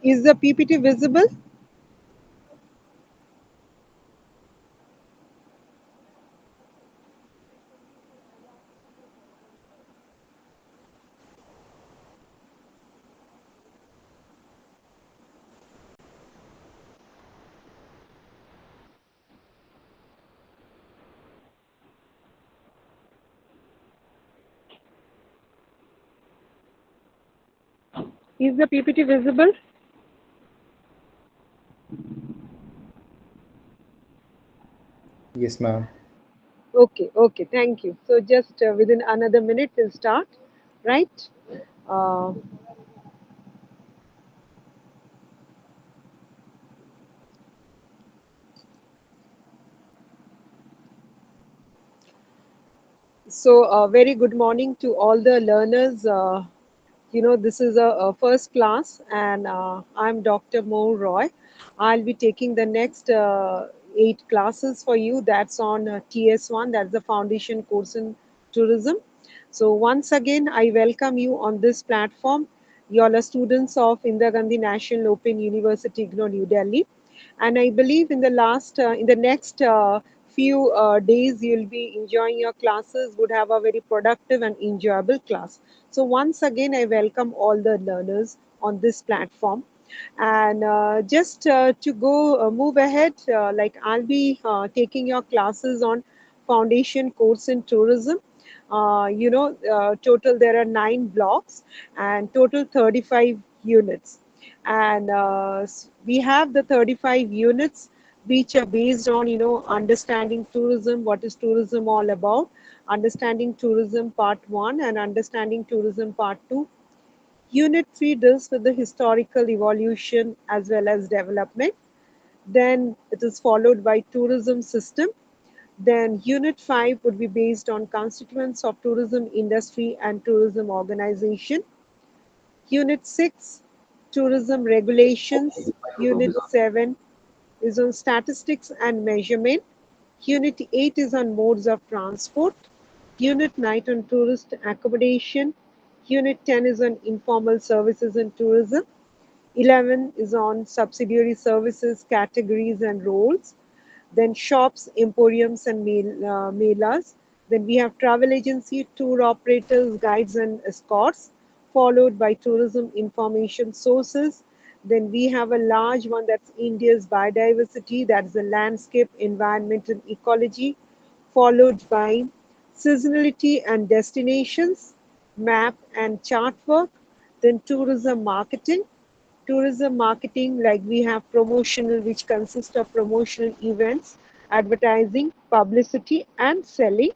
Is the PPT visible? Is the PPT visible? Yes, ma'am. Okay, okay, thank you. So just within another minute we'll start, right? Uh, very good morning to all the learners. This is a first class, and I'm Dr. Mo Roy. I'll be taking the next 8 classes for you. That's on TS-1, that's the foundation course in tourism. So, once again, I welcome you on this platform. You all are students of Indira Gandhi National Open University, IGNOU, New Delhi. And I believe in the next few days, you'll be enjoying your classes, would have a very productive and enjoyable class. So once again, I welcome all the learners on this platform. And just to go move ahead, like I'll be taking your classes on foundation course in tourism. Total there are 9 blocks and total 35 units. And we have the 35 units which are based on, understanding tourism, what is tourism all about, understanding tourism part 1 and understanding tourism part 2. Unit 3 deals with the historical evolution as well as development. Then it is followed by tourism system. Then Unit 5 would be based on constituents of tourism industry and tourism organization. Unit 6, tourism regulations. Unit 7 is on statistics and measurement. Unit 8 is on modes of transport. Unit 9 on tourist accommodation. Unit 10 is on informal services in tourism. 11 is on subsidiary services, categories, and roles. Then shops, emporiums, and melas. Then we have travel agency, tour operators, guides, and escorts, followed by tourism information sources. Then we have a large one, that's India's biodiversity, that's the landscape, environment, and ecology, followed by seasonality and destinations, map and chart work, then tourism marketing. Tourism marketing, like we have promotional, which consists of promotional events, advertising, publicity, and selling.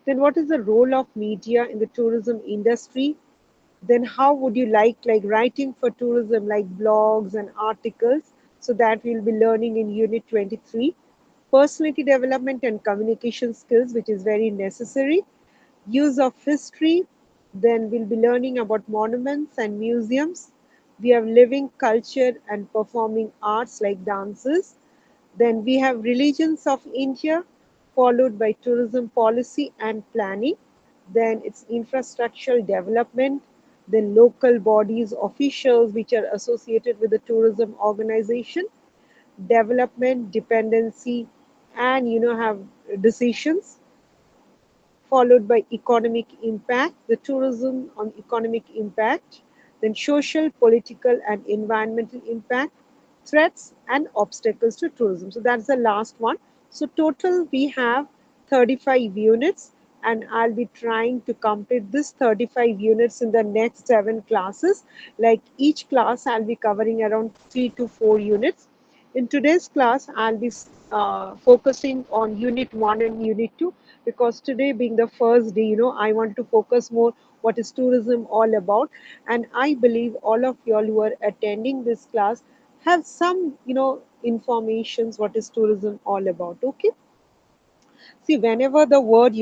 Then what is the role of media in the tourism industry? Then how would you like writing for tourism, like blogs and articles? So that we'll be learning in unit 23. Personality development and communication skills, which is very necessary. Use of history. Then we'll be learning about monuments and museums. We have living culture and performing arts like dances. Then we have religions of India, followed by tourism policy and planning. Then it's infrastructural development. Then local bodies, officials which are associated with the tourism organization, development, dependency, and have decisions, followed by economic impact, the tourism on economic impact, then social, political, and environmental impact, threats and obstacles to tourism. So that's the last one. So total we have 35 units, and I'll be trying to complete this 35 units in the next 7 classes. Like each class, I'll be covering around 3 to 4 units. In today's class, I'll be focusing on Unit 1 and Unit 2, because today being the first day, I want to focus more what is tourism all about. And I believe all of y'all who are attending this class have some, informations what is tourism all about. Okay. See, whenever the word,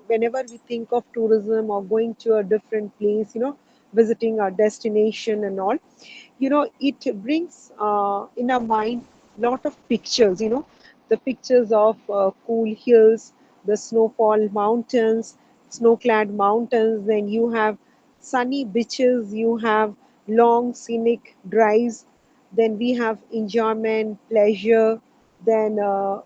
whenever we think of tourism or going to a different place, visiting a destination and all, it brings in our mind lot of pictures, the pictures of cool hills, the snowfall mountains, snow-clad mountains, then you have sunny beaches, you have long scenic drives. Then we have enjoyment, pleasure, then how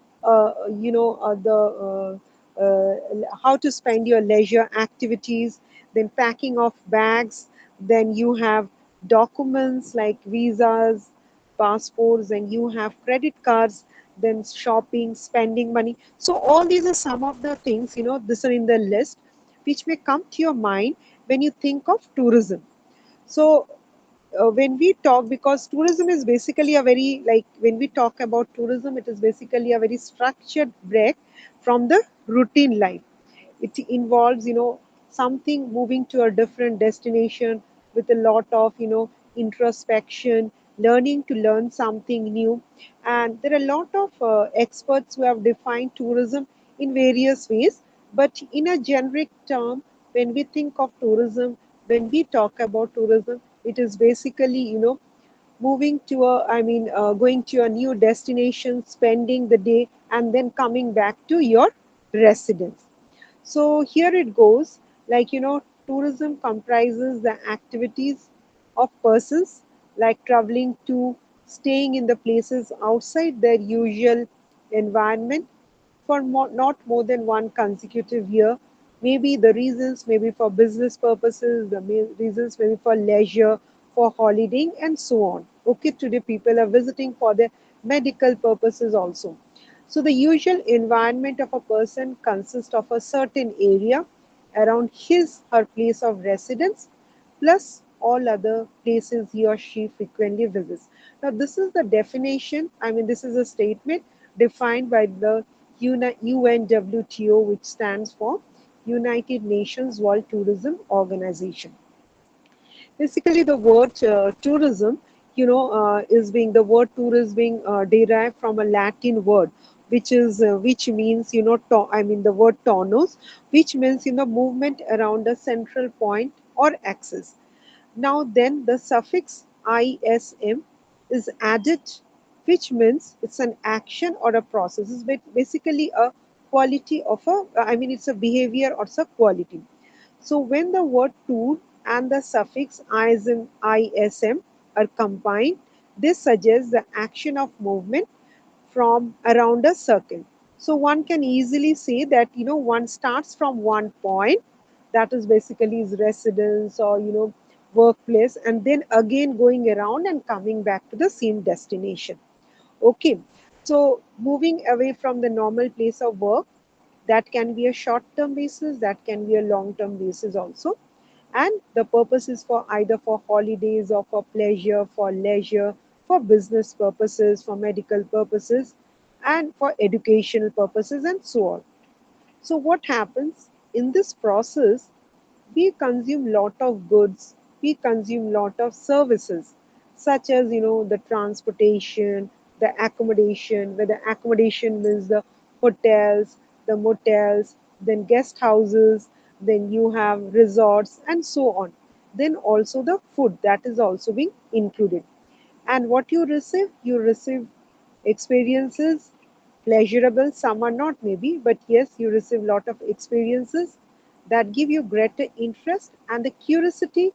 to spend your leisure activities, then packing of bags, then you have documents like visas, passports, and you have credit cards, then shopping, spending money. So all these are some of the things, this are in the list which may come to your mind when you think of tourism. So when we talk, because tourism is basically a very, like when we talk about tourism, it is basically a very structured break from the routine life. It involves, something moving to a different destination with a lot of, introspection, learning to learn something new. And there are a lot of experts who have defined tourism in various ways. But in a generic term, when we think of tourism, when we talk about tourism, it is basically, moving to going to a new destination, spending the day, and then coming back to your residence. So here it goes, like, tourism comprises the activities of persons, like traveling to, staying in the places outside their usual environment for not more than one consecutive year. Maybe the reasons, maybe for business purposes, the reasons maybe for leisure, for holidaying, and so on. Okay, today people are visiting for their medical purposes also. So the usual environment of a person consists of a certain area around his her place of residence, plus all other places he or she frequently visits. Now, this is the definition, this is a statement defined by the UNWTO, which stands for United Nations World Tourism Organization. Basically, the word tourism, is being, the word tour is being derived from a Latin word, which means, the word tonos, which means, movement around a central point or axis. Now then the suffix ism is added, which means it's an action or a process. It's basically a quality of it's a behavior or it's a quality. So when the word tool and the suffix ism are combined, this suggests the action of movement from around a circle. So one can easily say that, one starts from one point, that is basically his residence or, workplace, and then again going around and coming back to the same destination. Okay, so moving away from the normal place of work, that can be a short term basis, that can be a long term basis also. And the purpose is for either for holidays or for pleasure, for leisure, for business purposes, for medical purposes, and for educational purposes, and so on. So what happens in this process? We consume lot of goods, we consume lot of services, such as, the transportation, the accommodation, where the accommodation means the hotels, the motels, then guest houses, then you have resorts, and so on. Then also the food, that is also being included. And what you receive experiences, pleasurable, some are not maybe, but yes, you receive lot of experiences that give you greater interest and the curiosity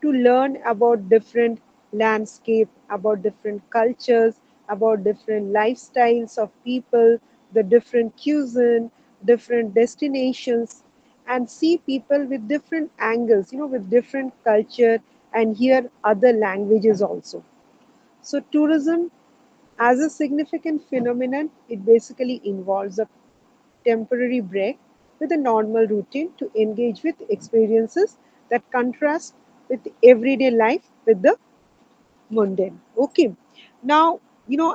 to learn about different landscape, about different cultures, about different lifestyles of people, the different cuisine, different destinations, and see people with different angles, with different culture, and hear other languages also. So tourism as a significant phenomenon, it basically involves a temporary break with a normal routine to engage with experiences that contrast with everyday life with the mundane. Okay. Now,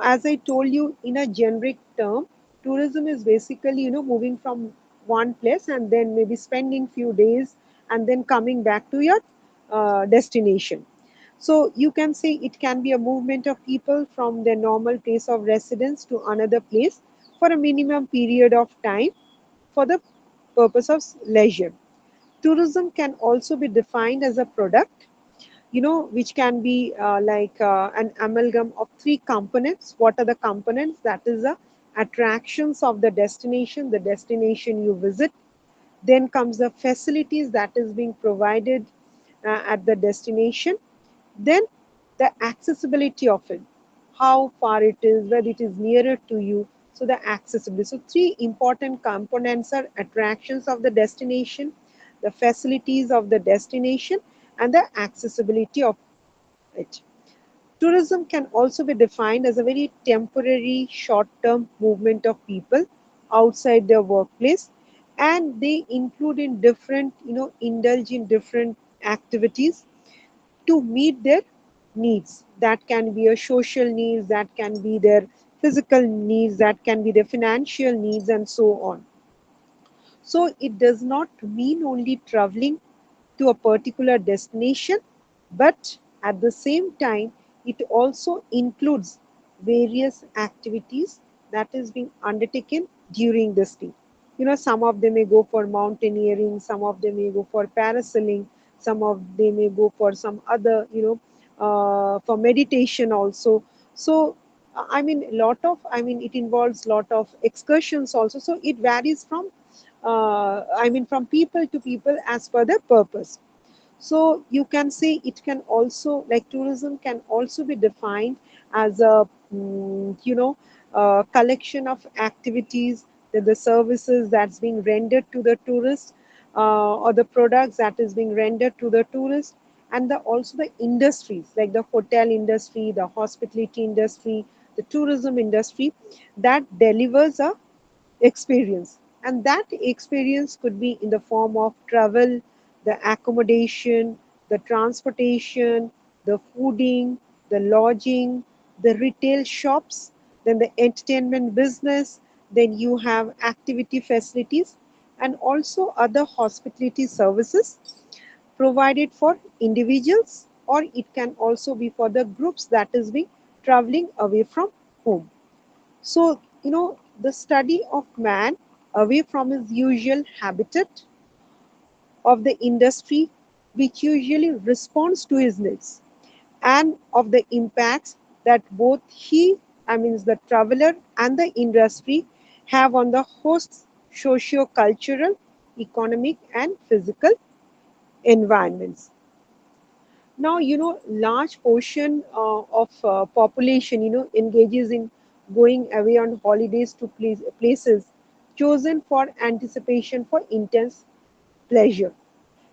as I told you in a generic term, tourism is basically, moving from one place and then maybe spending few days and then coming back to your destination. So you can say it can be a movement of people from their normal place of residence to another place for a minimum period of time for the purpose of leisure. Tourism can also be defined as a product, which can be an amalgam of three components. What are the components? That is the attractions of the destination you visit. Then comes the facilities that is being provided at the destination. Then the accessibility of it, how far it is, whether it is nearer to you. So the accessibility. So three important components are attractions of the destination, the facilities of the destination, and the accessibility of it. Tourism can also be defined as a very temporary, short-term movement of people outside their workplace, and they include in different, indulge in different activities to meet their needs. That can be a social needs, that can be their physical needs, that can be their financial needs, and so on. So it does not mean only traveling to a particular destination, but at the same time, it also includes various activities that is being undertaken during the stay. Some of them may go for mountaineering, some of them may go for parasailing, some of they may go for some other, for meditation also. So, it involves lot of excursions also. So it varies from, from people to people as per the purpose. So you can say it can also, like tourism can also be defined as a, collection of activities, the services that's being rendered to the tourist, or the products that is being rendered to the tourist, and also the industries like the hotel industry, the hospitality industry, the tourism industry that delivers a experience. And that experience could be in the form of travel, the accommodation, the transportation, the fooding, the lodging, the retail shops, then the entertainment business, then you have activity facilities, and also other hospitality services provided for individuals, or it can also be for the groups that is being traveling away from home. So, the study of man away from his usual habitat of the industry, which usually responds to his needs, and of the impacts that both he, the traveler, and the industry have on the host's socio-cultural, economic, and physical environments. Now, large portion of population, engages in going away on holidays to places chosen for anticipation for intense pleasure.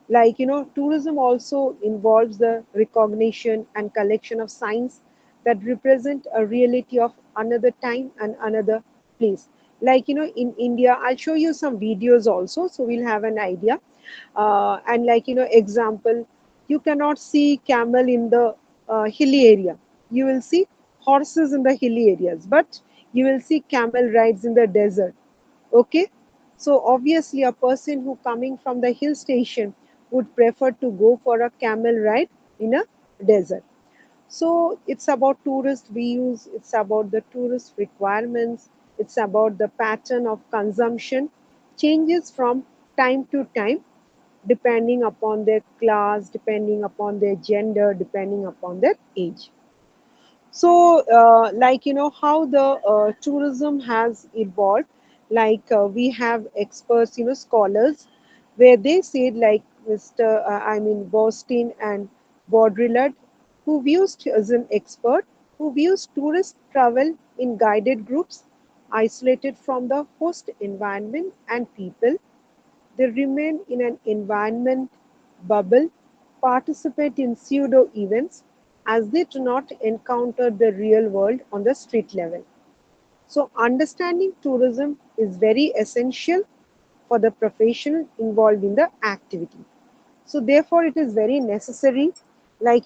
Like, tourism also involves the recognition and collection of signs that represent a reality of another time and another place. Like, in India, I'll show you some videos also, so we'll have an idea. And like, example, you cannot see camel in the hilly area. You will see horses in the hilly areas, but you will see camel rides in the desert. Okay, so obviously a person who coming from the hill station would prefer to go for a camel ride in a desert. So it's about tourist views, it's about the tourist requirements, it's about the pattern of consumption changes from time to time, depending upon their class, depending upon their gender, depending upon their age. So, like, how the tourism has evolved, like we have experts, scholars, where they said, like Mr. Boston and Baudrillard, who views as an expert, who views tourist travel in guided groups, isolated from the host environment and people. They remain in an environment bubble, participate in pseudo events as they do not encounter the real world on the street level. So, understanding tourism is very essential for the professional involved in the activity. So therefore, it is very necessary, like,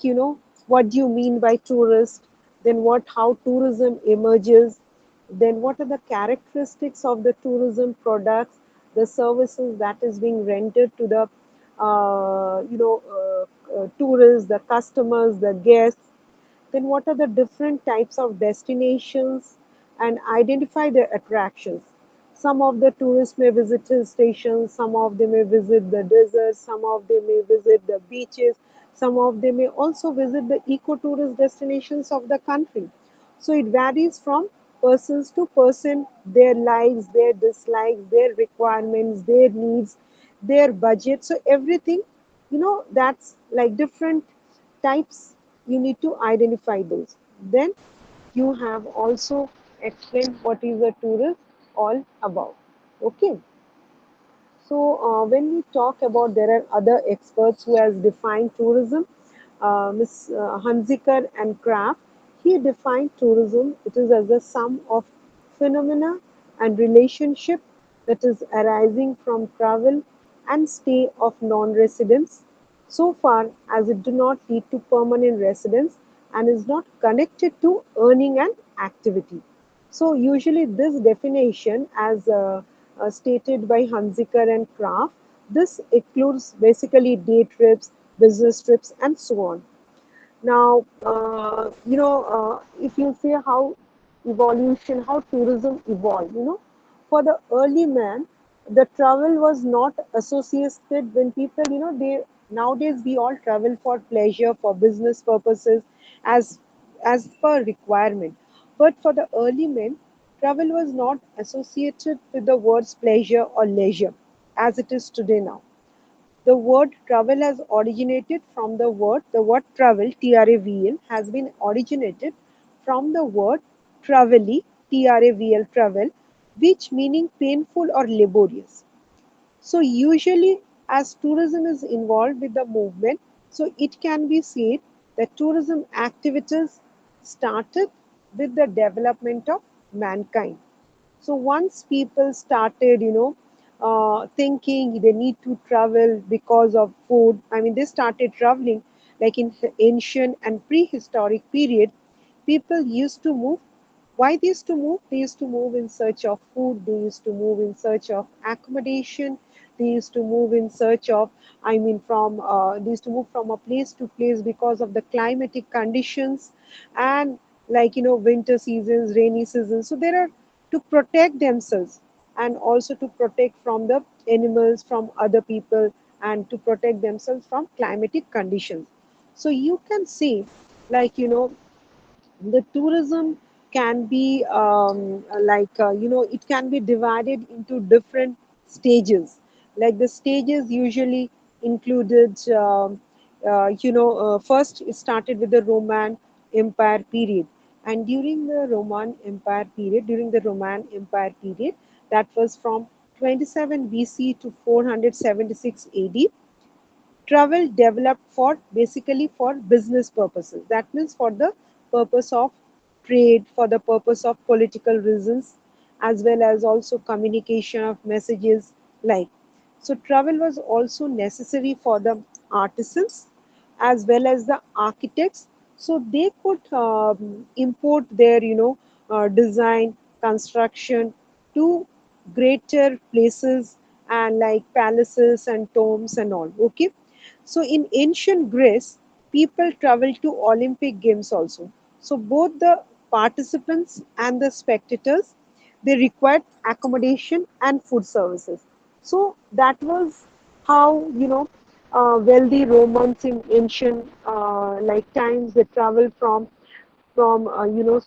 what do you mean by tourist? Then how tourism emerges? Then what are the characteristics of the tourism products, the services that is being rendered to the, tourists, the customers, the guests? Then what are the different types of destinations, and identify their attractions. Some of the tourists may visit hill stations, some of them may visit the deserts, some of them may visit the beaches, some of them may also visit the eco-tourist destinations of the country. So it varies from persons to person, their likes, their dislikes, their requirements, their needs, their budget. So everything, that's like different types, you need to identify those. Then you have also explained what is a tourist all about. Okay. So when we talk about, there are other experts who has defined tourism, Ms. Hunziker and Kraft. He defined tourism, it is as a sum of phenomena and relationship that is arising from travel and stay of non-residents, so far as it do not lead to permanent residence and is not connected to earning and activity. So usually this definition, as stated by Hunziker and Kraft, this includes basically day trips, business trips, and so on. Now, if you say how evolution, how tourism evolved, for the early man, the travel was not associated when people, they nowadays we all travel for pleasure, for business purposes, as as per requirement. But for the early men, travel was not associated with the words pleasure or leisure, as it is today now. The word travel has originated from the word travel, Travel, has been originated from the word travelly, Travel, travel, which meaning painful or laborious. So usually as tourism is involved with the movement, so it can be said that tourism activities started with the development of mankind. So once people started, thinking they need to travel because of food, I mean, they started traveling like in ancient and prehistoric period, people used to move. Why they used to move? They used to move in search of food. They used to move in search of accommodation. They used to move in search of, they used to move from a place to place because of the climatic conditions and like, winter seasons, rainy seasons. So there are to protect themselves and also to protect from the animals, from other people, and to protect themselves from climatic conditions. So you can see, like, the tourism can be it can be divided into different stages. Like the stages usually included, first it started with the Roman Empire period. And during the Roman Empire period, that was from 27 BC to 476 AD, travel developed for basically for business purposes. That means for the purpose of trade, for the purpose of political reasons, as well as also communication of messages, like. So travel was also necessary for the artisans as well as the architects, so they could import their design, construction to greater places, and like palaces and tombs and all. Okay. So in ancient Greece, people traveled to Olympic Games also. So both the participants and the spectators, they required accommodation and food services. So that was how, wealthy Romans in ancient like times, they traveled from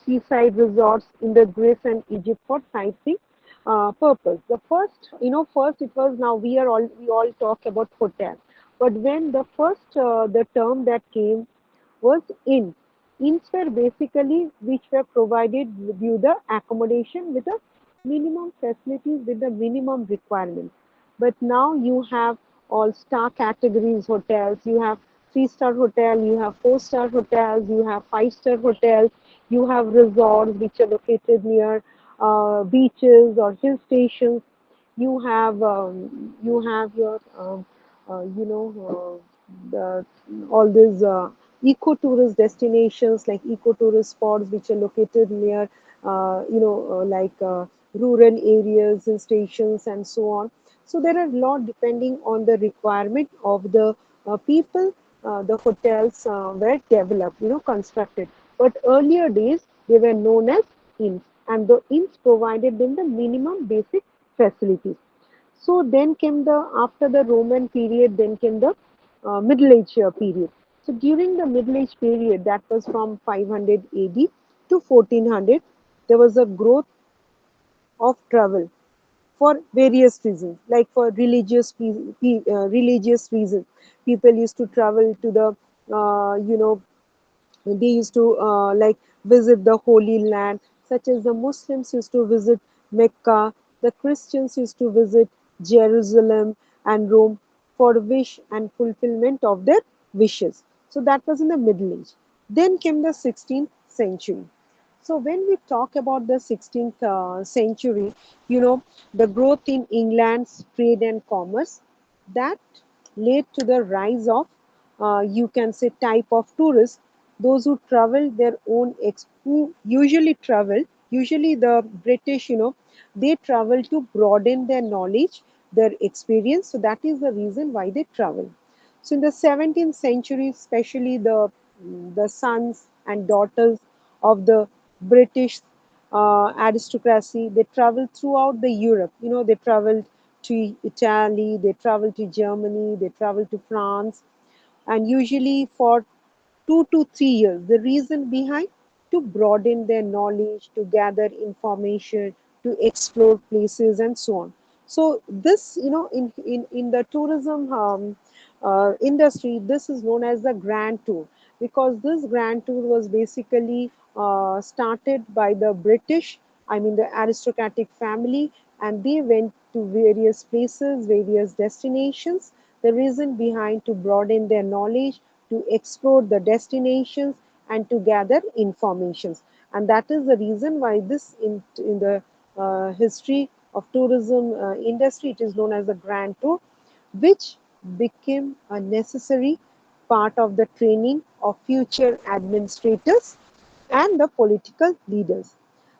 seaside resorts in the Greece and Egypt for sightseeing purpose. The first, first it was, now we all talk about hotel, but when the first the term that came was inn. Inns were basically which were provided with you the accommodation with a minimum facilities with the minimum requirements. But now you have all star categories hotels. You have three-star hotel, you have four-star hotels, you have five-star hotels, you have resorts which are located near beaches or hill stations. You have your the, all these eco-tourist destinations, like eco-tourist spots which are located near rural areas and stations and so on. So there are a lot depending on the requirement of the people. The hotels were developed, constructed. But earlier days they were known as inns, and the inns provided them the minimum basic facilities. So then came the, after the Roman period, then came the Middle Age period. So during the Middle Age period, that was from 500 AD to 1400, there was a growth of travel for various reasons, like for religious reasons. People used to travel to the, They used to visit the Holy Land, such as the Muslims used to visit Mecca, the Christians used to visit Jerusalem and Rome for wish and fulfillment of their wishes. So that was in the Middle Age. Then came the 16th century. So when we talk about the 16th century, the growth in England's trade and commerce, that led to the rise of, you can say, type of tourists, those who travel their own, who usually travel, usually the British, they travel to broaden their knowledge, their experience. So that is the reason why they travel. So in the 17th century, especially the sons and daughters of the British aristocracy, they traveled throughout the Europe. They traveled to Italy, they traveled to Germany, they traveled to France, and usually for 2 to 3 years. The reason behind, to broaden their knowledge, to gather information, to explore places, and so on. So this, in the tourism industry, this is known as the Grand Tour, because this Grand Tour was basically started by the British, I mean the aristocratic family, and they went to various places, various destinations. The reason behind, to broaden their knowledge, to explore the destinations, and to gather informations. And that is the reason why this, in the history of tourism industry, it is known as the Grand Tour, which became a necessary part of the training of future administrators and the political leaders.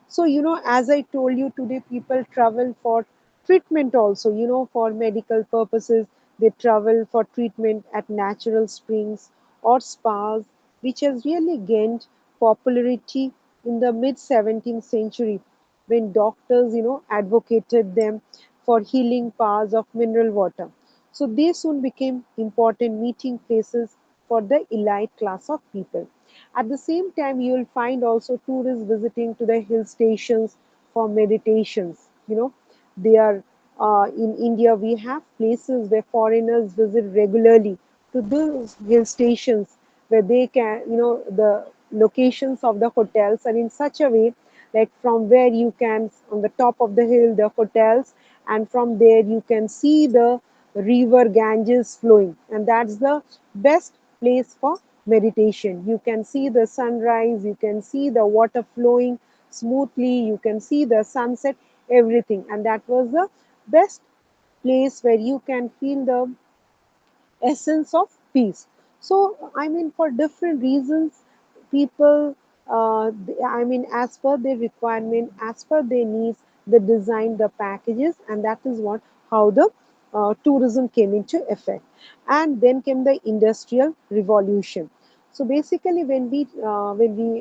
So, as I told you, today people travel for treatment also, for medical purposes. They travel for treatment at natural springs or spas, which has really gained popularity in the mid 17th century, when doctors, advocated them for healing powers of mineral water. So they soon became important meeting places for the elite class of people. At the same time, you will find also tourists visiting to the hill stations for meditations. They are, in India, we have places where foreigners visit regularly to those hill stations, where they can, the locations of the hotels are in such a way, like from where you can, on the top of the hill, the hotels, and from there you can see the river Ganges flowing, and that's the best place for meditation. You can see the sunrise, you can see the water flowing smoothly, you can see the sunset, everything, and that was the best place where you can feel the essence of peace. So, I mean, for different reasons, people, I mean, as per their requirement, as per their needs, they design the packages, and that is what how the tourism came into effect. And then came the industrial revolution. So basically, when we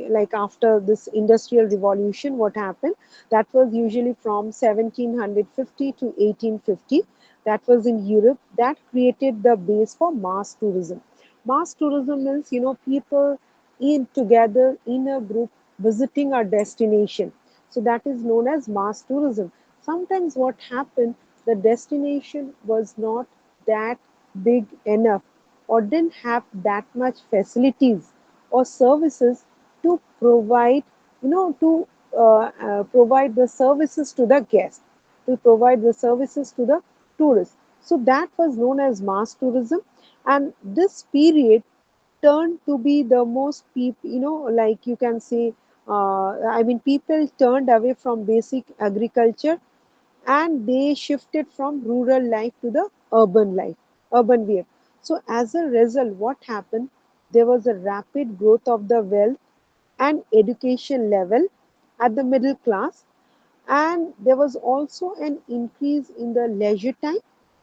like after this industrial revolution, what happened? That was usually from 1750 to 1850. That was in Europe. That created the base for mass tourism. Mass tourism means, people in together in a group visiting a destination. So that is known as mass tourism. Sometimes what happened, the destination was not that big enough, or didn't have that much facilities or services to provide, to provide the services to the guest, to provide the services to the tourists. So that was known as mass tourism, and this period turned to be the most people, like you can say, I mean, people turned away from basic agriculture, and they shifted from rural life to the urban life, urban way. So as a result, what happened? There was a rapid growth of the wealth and education level at the middle class, and there was also an increase in the leisure time,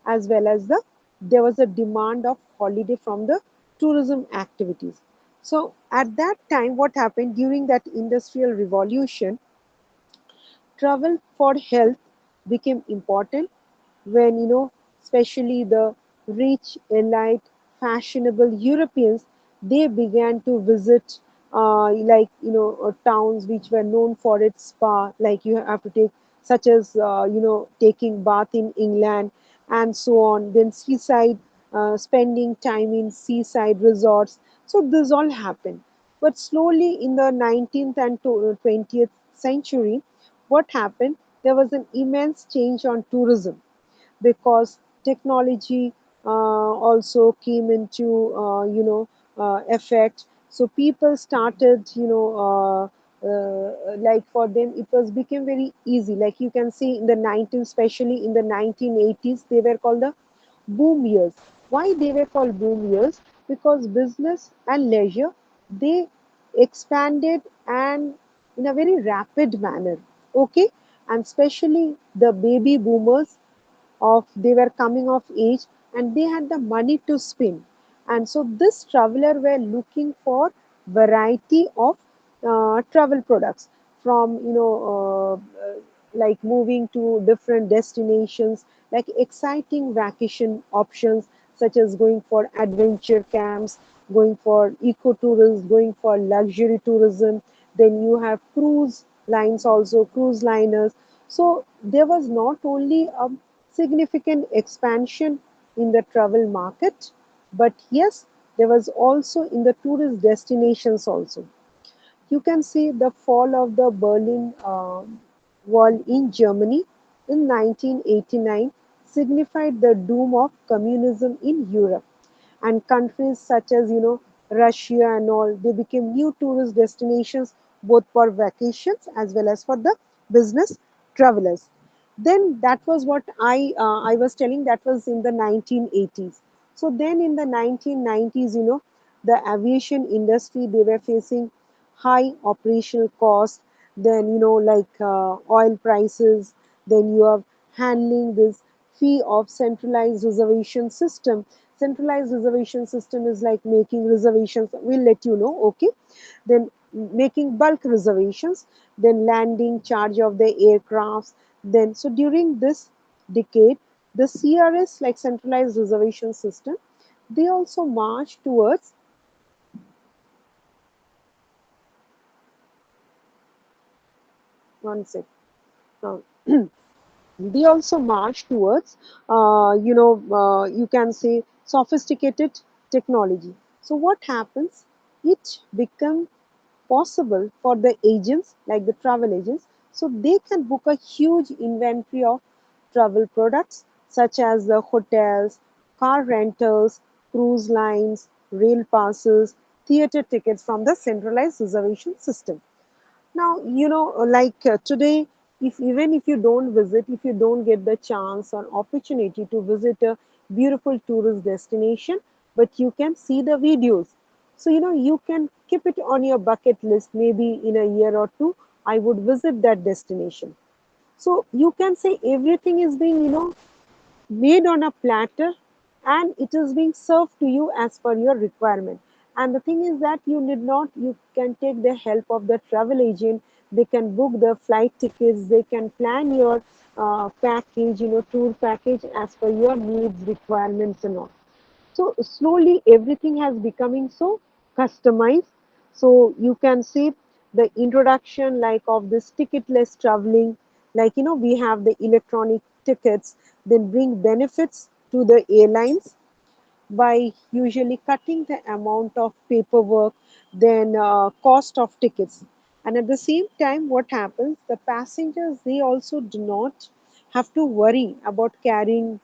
as well as there was a demand of holiday from the tourism activities. So at that time, what happened during that industrial revolution, travel for health became important, when, especially the rich, elite, fashionable Europeans, they began to visit, towns which were known for its spa, like you have to take, such as, taking bath in England, and so on. Then seaside, spending time in seaside resorts. So this all happened. But slowly in the 19th and 20th century, what happened? There was an immense change on tourism because technology also came into effect. So people started, like for them it was became very easy. Like you can see in the 19, especially in the 1980s, they were called the boom years. Why they were called boom years? Because business and leisure, they expanded and in a very rapid manner. Okay, and especially the baby boomers of they were coming of age and they had the money to spend, and so this traveler were looking for variety of travel products from like moving to different destinations, like exciting vacation options such as going for adventure camps, going for ecotourism, going for luxury tourism. Then you have cruise lines also, cruise liners. So there was not only a significant expansion in the travel market, but yes, there was also in the tourist destinations also. You can see the fall of the Berlin Wall in Germany in 1989 signified the doom of communism in Europe, and countries such as Russia and all, they became new tourist destinations both for vacations as well as for the business travelers. Then that was what I was telling, that was in the 1980s. So then in the 1990s, the aviation industry, they were facing high operational costs, then like oil prices, then you are handling this fee of centralized reservation system. Centralized reservation system is like making reservations, we'll let you know, okay. Then making bulk reservations, then landing charge of the aircrafts. Then so during this decade, the CRS, like centralized reservation system, they also march towards one sec. uh, they also march towards you can say sophisticated technology. So what happens, it becomes possible for the agents, like the travel agents, so they can book a huge inventory of travel products such as the hotels, car rentals, cruise lines, rail passes, theater tickets from the centralized reservation system. Now, today, if even if you don't visit, if you don't get the chance or opportunity to visit a beautiful tourist destination, but you can see the videos. So, you can keep it on your bucket list. Maybe in a year or two, I would visit that destination. So you can say everything is being, made on a platter and it is being served to you as per your requirement. And the thing is that you need not, you can take the help of the travel agent. They can book the flight tickets, they can plan your package, tour package as per your needs, requirements and all. So slowly everything has becoming so customized. So you can see the introduction like of this ticketless traveling, like we have the electronic tickets, then bring benefits to the airlines by usually cutting the amount of paperwork, then cost of tickets. And at the same time, what happens? The passengers, they also do not have to worry about carrying,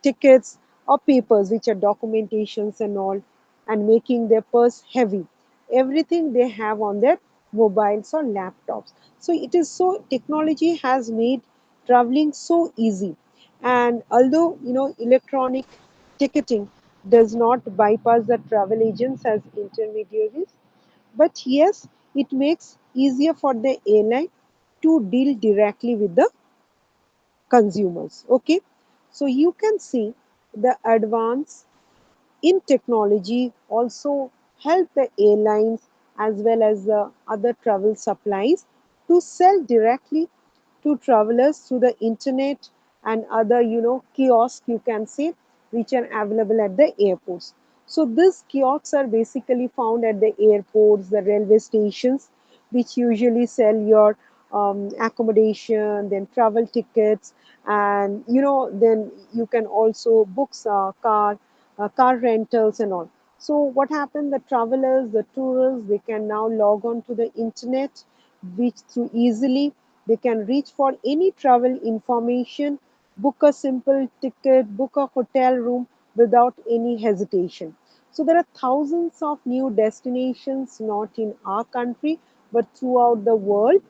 tickets or papers, which are documentations and all, and making their purse heavy. Everything they have on their mobiles or laptops. So it is so, technology has made traveling so easy. And although electronic ticketing does not bypass the travel agents as intermediaries, but yes, it makes easier for the airline to deal directly with the consumers. Okay, so you can see the advance in technology also help the airlines as well as the other travel supplies to sell directly to travelers through the internet and other kiosks, you can say, which are available at the airports. So these kiosks are basically found at the airports, the railway stations, which usually sell your accommodation, then travel tickets, and then you can also book car rentals and all. So what happened? The travelers, the tourists, they can now log on to the internet, which through easily they can reach for any travel information, book a simple ticket, book a hotel room without any hesitation. So there are thousands of new destinations, not in our country, but throughout the world,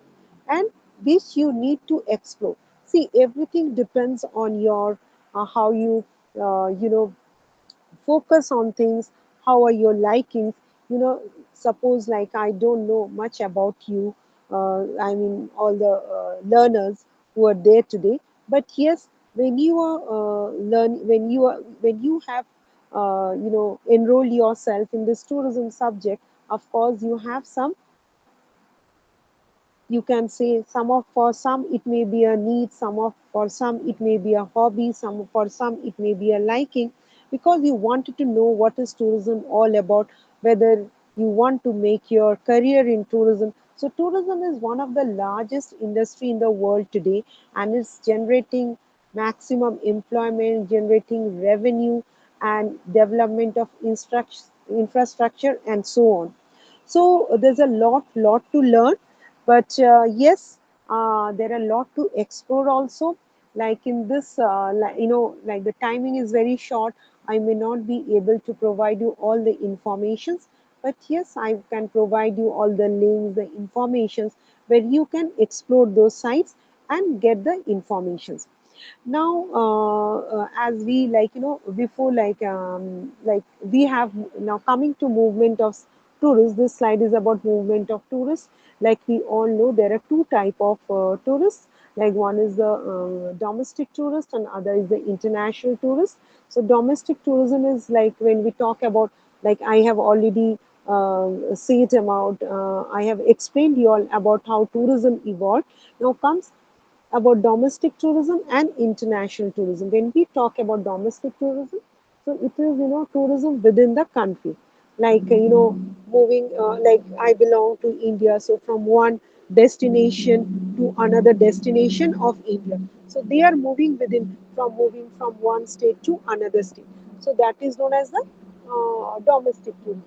and which you need to explore. See, everything depends on your how you focus on things, how are your likings. Suppose like I don't know much about you, I mean all the learners who are there today, but yes, when you are when you have enroll yourself in this tourism subject, of course you have some, you can say some of, for some it may be a need, some of, for some it may be a hobby, some for some it may be a liking, because you wanted to know what is tourism all about, whether you want to make your career in tourism. So tourism is one of the largest industry in the world today, and it's generating maximum employment, generating revenue, and development of infrastructure and so on. So there's a lot to learn, but yes, there are a lot to explore also. Like in this, like the timing is very short. I may not be able to provide you all the informations, but yes, I can provide you all the links, the informations where you can explore those sites and get the informations. Now as we before, like we have now coming to movement of tourists. This slide is about movement of tourists. Like we all know, there are two type of tourists. Like one is the domestic tourist and other is the international tourist. So domestic tourism is like when we talk about, like I have already said about, I have explained you all about how tourism evolved. Now comes about domestic tourism and international tourism. When we talk about domestic tourism, so it is tourism within the country, like moving, like I belong to India, so from one destination to another destination of India. So they are moving from one state to another state. So that is known as the domestic tourism.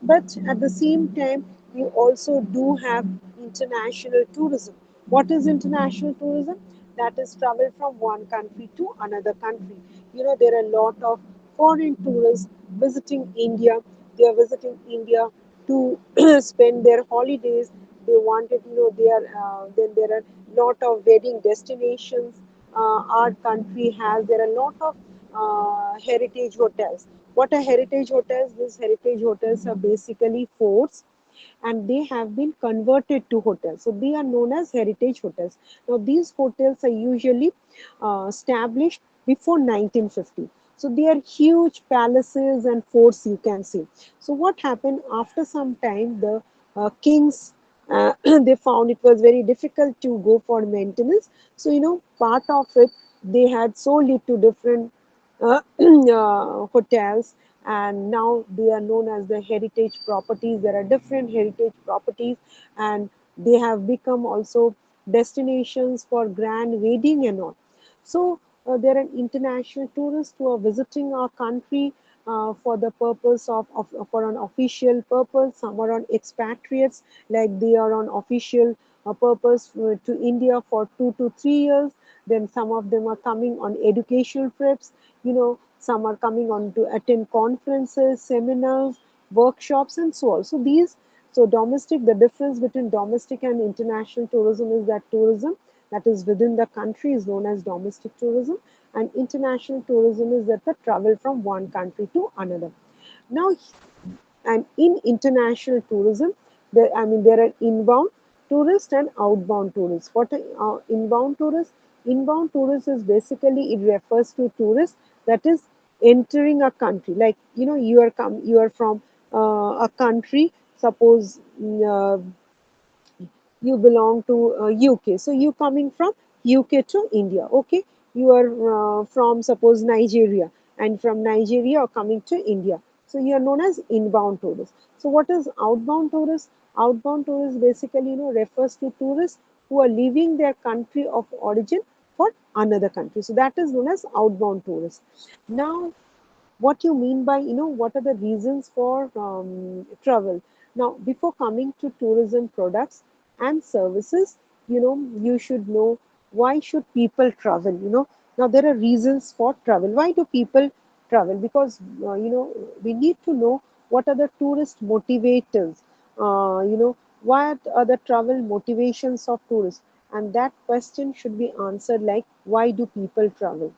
But at the same time, you also do have international tourism. What is international tourism? That is travel from one country to another country. There are a lot of foreign tourists visiting India. They are visiting India to spend their holidays. They wanted, they are, then there are lot of wedding destinations. Our country has, there are a lot of heritage hotels. What are heritage hotels? These heritage hotels are basically forts, and they have been converted to hotels. So they are known as heritage hotels. Now these hotels are usually established before 1950. So they are huge palaces and forts, you can see. So what happened after some time, the kings they found it was very difficult to go for maintenance. So part of it they had sold it to different hotels, and now they are known as the heritage properties. There are different heritage properties, and they have become also destinations for grand wedding and all. So there are international tourists who are visiting our country for the purpose of for an official purpose. Some are on expatriates, like they are on official purpose to India for 2 to 3 years. Then some of them are coming on educational trips. Some are coming on to attend conferences, seminars, workshops, and so on. So domestic, the difference between domestic and international tourism is that tourism that is within the country is known as domestic tourism, and international tourism is that the travel from one country to another. Now, and in international tourism, there are inbound tourists and outbound tourists. What are inbound tourists? Inbound tourists is basically, it refers to tourists that is entering a country. Like you are from a country. Suppose you belong to UK. So you coming from UK to India. Okay, you are from suppose Nigeria, and from Nigeria you are coming to India. So you are known as inbound tourists. So what is outbound tourists? Outbound tourists basically refers to tourists who are leaving their country of origin for another country. So that is known as outbound tourists. Now what you mean by, what are the reasons for travel. Now, before coming to tourism products and services, you should know why should people travel. Now there are reasons for travel. Why do people travel? Because we need to know what are the tourist motivators. What are the travel motivations of tourists? And that question should be answered like, why do people travel?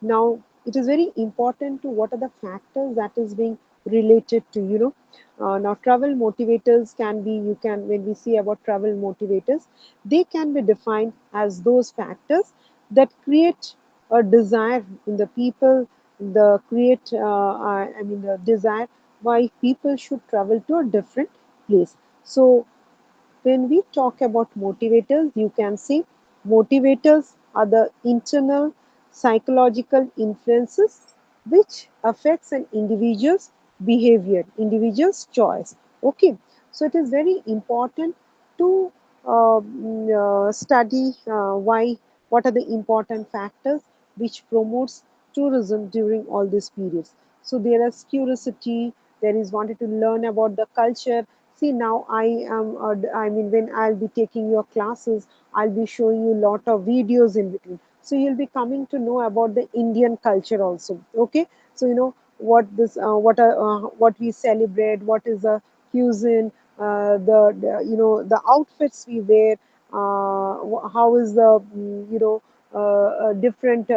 Now, it is very important to what are the factors that is being related to, now travel motivators can be, when we see about travel motivators, they can be defined as those factors that create a desire in the people, the create, I mean, the desire why people should travel to a different place. So, when we talk about motivators, you can see motivators are the internal psychological influences which affects an individual's behavior, individual's choice. Okay, so it is very important to study why, what are the important factors which promotes tourism during all these periods. So there is curiosity, there is wanted to learn about the culture. See, now I am, I mean, when I'll be taking your classes, I'll be showing you lot of videos in between. So you'll be coming to know about the Indian culture also. Okay, so what we celebrate, what is the cuisine, the outfits we wear, how is the different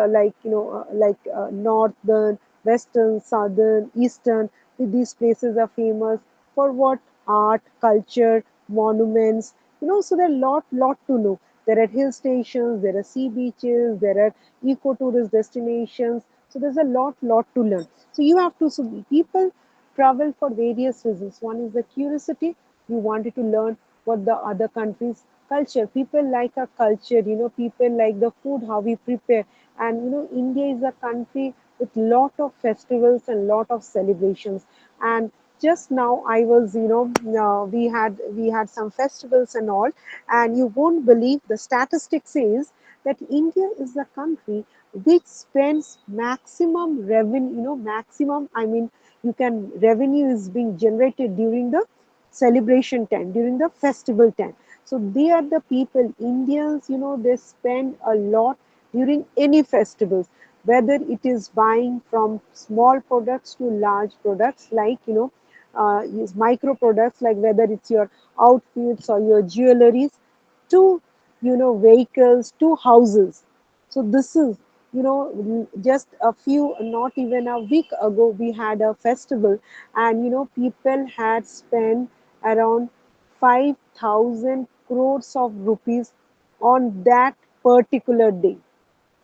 northern, western, southern, eastern. These places are famous for what? Art, culture, monuments. So there are lot to know. There are hill stations, there are sea beaches, there are eco-tourist destinations. So there's a lot to learn. So you have to. So people travel for various reasons. One is the curiosity. You wanted to learn what the other countries culture. People like our culture. People like the food, how we prepare. And India is a country with lot of festivals and lot of celebrations. And just now I was, we had some festivals and all, and you won't believe the statistic says that India is the country which spends maximum revenue, maximum, I mean, you can, revenue is being generated during the celebration time, during the festival time. So they are the people, Indians, they spend a lot during any festivals, whether it is buying from small products to large products, like, use micro products, like whether it's your outfits or your jewelries, to, vehicles, to houses. So this is, just a few, not even a week ago, we had a festival, and people had spent around 5,000 crores of rupees on that particular day.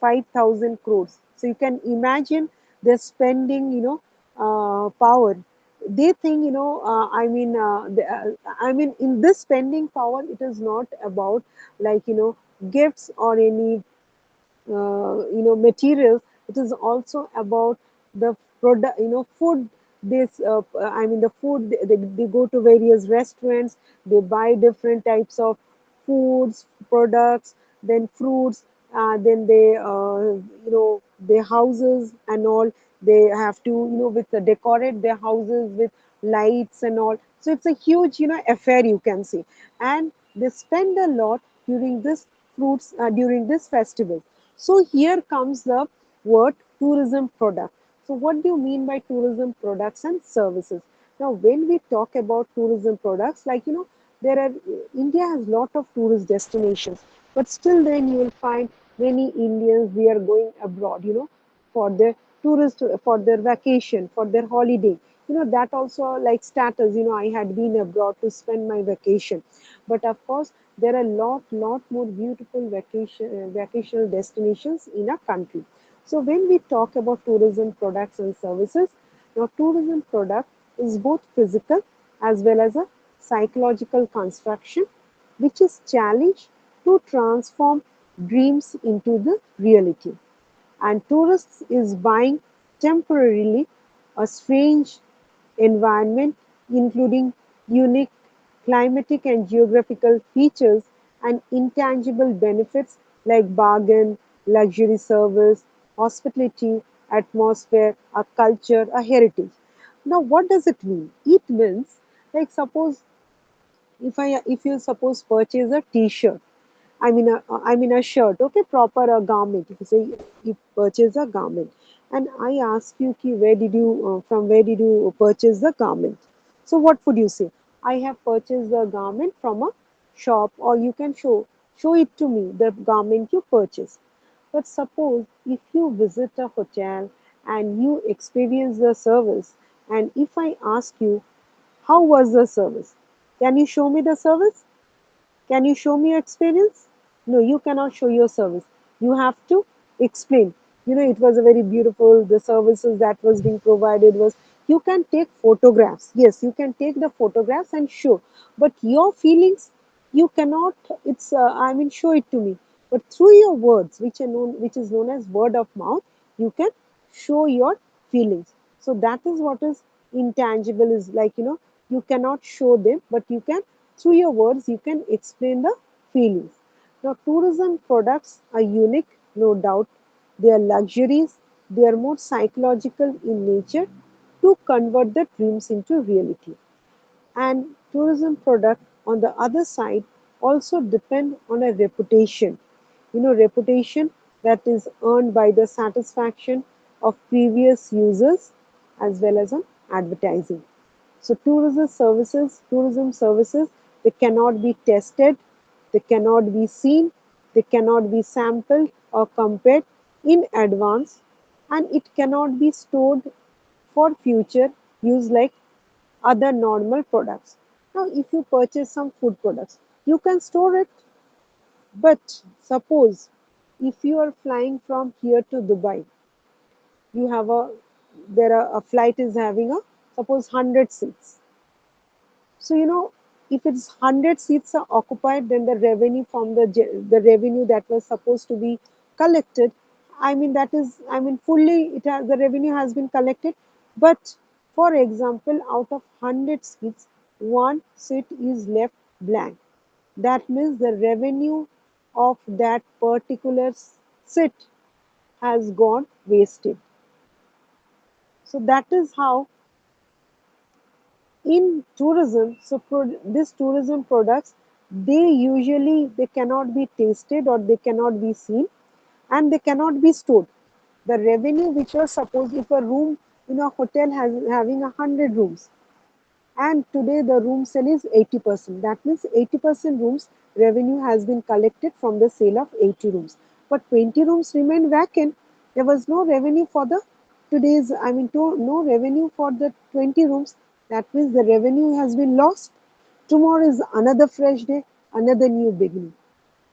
5,000 crores. So you can imagine they're spending, power. They think, in this spending power, it is not about, like, gifts or any materials. It is also about the product, food. This I mean the food, they go to various restaurants, they buy different types of foods, products, then fruits, then they, their houses and all, they have to, with the decorate their houses with lights and all. So it's a huge, affair, you can see. And they spend a lot during this fruits, during this festival. So here comes the word tourism product. So what do you mean by tourism products and services? Now, when we talk about tourism products, like, there are, India has lot of tourist destinations, but still then you will find many Indians, they are going abroad, for their tourist, for their vacation, for their holiday. That also like status, I had been abroad to spend my vacation. But of course, there are lot more beautiful vacational destinations in a country. So when we talk about tourism products and services, now tourism product is both physical as well as a psychological construction which is challenged to transform dreams into the reality. And tourists is buying temporarily a strange environment, including unique climatic and geographical features and intangible benefits like bargain, luxury service, hospitality, atmosphere, a culture, a heritage. Now, what does it mean? It means, like, suppose if you suppose purchase a T-shirt, I mean a shirt, okay, proper a garment. If you say you purchase a garment, and I ask you, ki, where did you from where did you purchase the garment? So what would you say? I have purchased the garment from a shop, or you can show it to me the garment you purchased. But suppose if you visit a hotel and you experience the service, and if I ask you how was the service, can you show me the service? Can you show me your experience? No, you cannot show your service. You have to explain. You know, it was a very beautiful, the services that was being provided was, you can take photographs. Yes, you can take the photographs and show. But your feelings, you cannot, show it to me. But through your words, which is known as word of mouth, you can show your feelings. So that is what is intangible is like, you cannot show them, but you can, through your words, you can explain the feelings. Now, tourism products are unique, no doubt. They are luxuries, they are more psychological in nature to convert the dreams into reality. And tourism product on the other side also depend on a reputation. Reputation that is earned by the satisfaction of previous users as well as on advertising. So tourism services, they cannot be tested, they cannot be seen, they cannot be sampled or compared in advance, and it cannot be stored for future use like other normal products. Now, if you purchase some food products, you can store it, but suppose if you are flying from here to Dubai, you have a flight is having a, suppose, 100 seats. So, if it's 100 seats are occupied, then the revenue from the revenue that was supposed to be collected, fully it has, the revenue has been collected. But for example, out of 100 seats, one seat is left blank. That means the revenue of that particular seat has gone wasted. So that is how in tourism, so these tourism products, they cannot be tasted or they cannot be seen, and they cannot be stored. The revenue which was supposed, if a room in a hotel has having 100 rooms, and today the room sale is 80%. That means 80% rooms revenue has been collected from the sale of 80 rooms. But 20 rooms remain vacant. There was no revenue for the no revenue for the 20 rooms. That means the revenue has been lost. Tomorrow is another fresh day, another new beginning.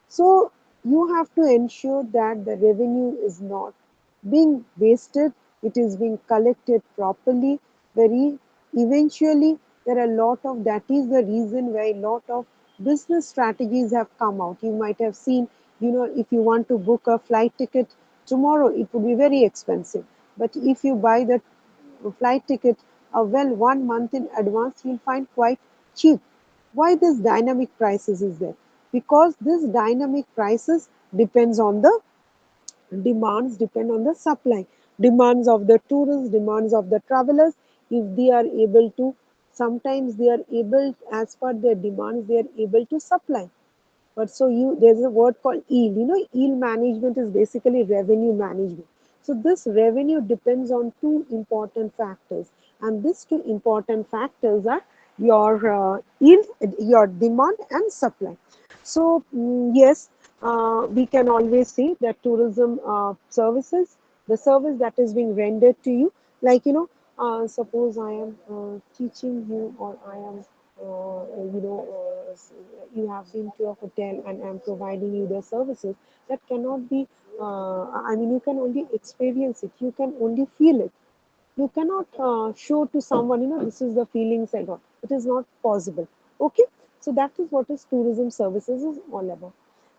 So you have to ensure that the revenue is not being wasted, it is being collected properly. Very eventually, there are a lot of, that is the reason why a lot of business strategies have come out. You might have seen, if you want to book a flight ticket tomorrow, it would be very expensive. But if you buy the flight ticket well 1 month in advance, you'll find quite cheap. Why this dynamic prices is there? Because this dynamic prices depends on the demands, depend on the supply, demands of the tourists, demands of the travelers. If they are able to, sometimes they are able, as per their demands, they are able to supply. But so there's a word called yield. Yield management is basically revenue management. So this revenue depends on two important factors, and these two important factors are your yield, your demand and supply. So yes, we can always see that tourism services, the service that is being rendered to you, like suppose I am teaching you, or I am you have been to a hotel and I'm providing you the services, that cannot be, you can only experience it, you can only feel it. You cannot show to someone, this is the feelings I got. It is not possible. Okay, so that is what is tourism services is all about.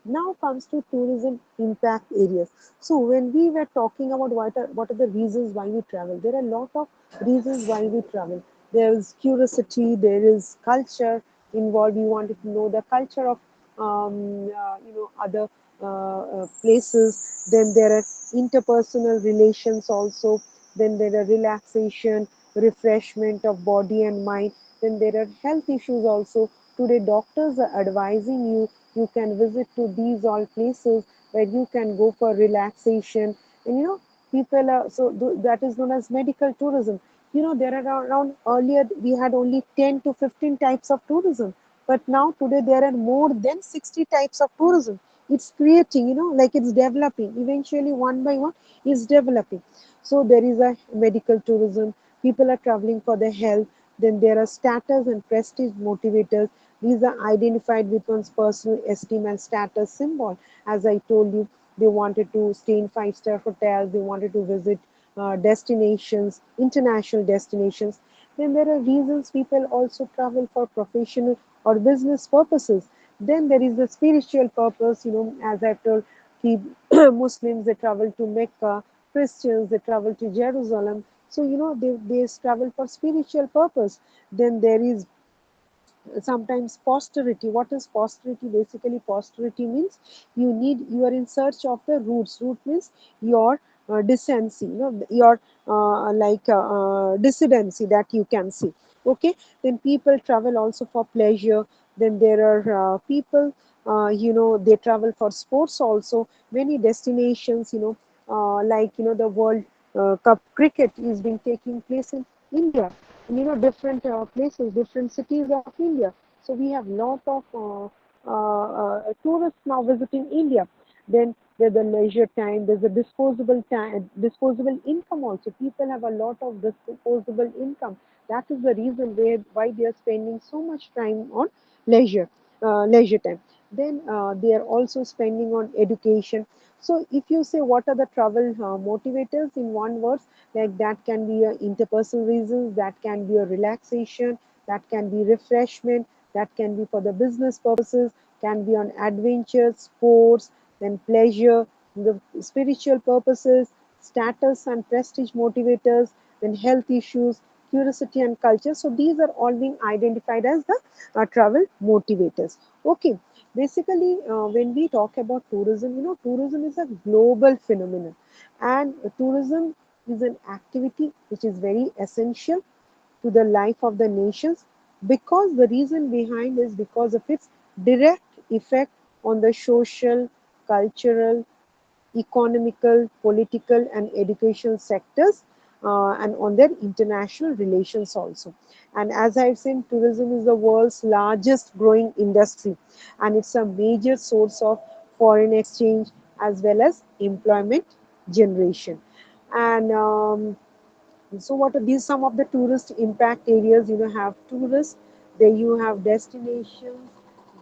Now comes to tourism impact areas. So when we were talking about what are the reasons why we travel, there are a lot of reasons why we travel. There is curiosity, there is culture involved. You wanted to know the culture of other places. Then there are interpersonal relations also. Then there are relaxation, refreshment of body and mind. Then there are health issues also. Today doctors are advising you, you can visit to these all places where you can go for relaxation. And people are, so that is known as medical tourism. There are around, earlier we had only 10 to 15 types of tourism, but now today there are more than 60 types of tourism. It's creating, like it's developing. Eventually, one by one, is developing. So there is a medical tourism. People are traveling for their health. Then there are status and prestige motivators. These are identified with one's personal esteem and status symbol. As I told you, they wanted to stay in five-star hotels. They wanted to visit destinations, international destinations. Then there are reasons people also travel for professional or business purposes. Then there is the spiritual purpose, as I've told, Muslims, they travel to Mecca, Christians, they travel to Jerusalem. So, they travel for spiritual purpose. Then there is sometimes posterity. What is posterity? Basically, posterity means you are in search of the roots. Root means your descendancy, your dissidency, that you can see. Okay. Then people travel also for pleasure. Then there are people, they travel for sports also. Many destinations, the World Cup cricket is being taking place in India, and different places, different cities of India. So we have lot of tourists now visiting India. Then there's the leisure time, there's a disposable time, disposable income also. People have a lot of disposable income. That is the reason why they are spending so much time on leisure, leisure time. Then they are also spending on education. So if you say what are the travel motivators in one word, like that can be a interpersonal reasons, that can be a relaxation, that can be refreshment, that can be for the business purposes, can be on adventure, sports, then pleasure, the spiritual purposes, status and prestige motivators, then health issues, curiosity and culture. So these are all being identified as the travel motivators. Okay. Basically, when we talk about tourism, tourism is a global phenomenon, and tourism is an activity which is very essential to the life of the nations, because the reason behind is because of its direct effect on the social, cultural, economical, political, and educational sectors, and on their international relations also. And as I've said, tourism is the world's largest growing industry, and it's a major source of foreign exchange as well as employment generation. And so what are these some of the tourist impact areas? Have tourists, then you have destinations,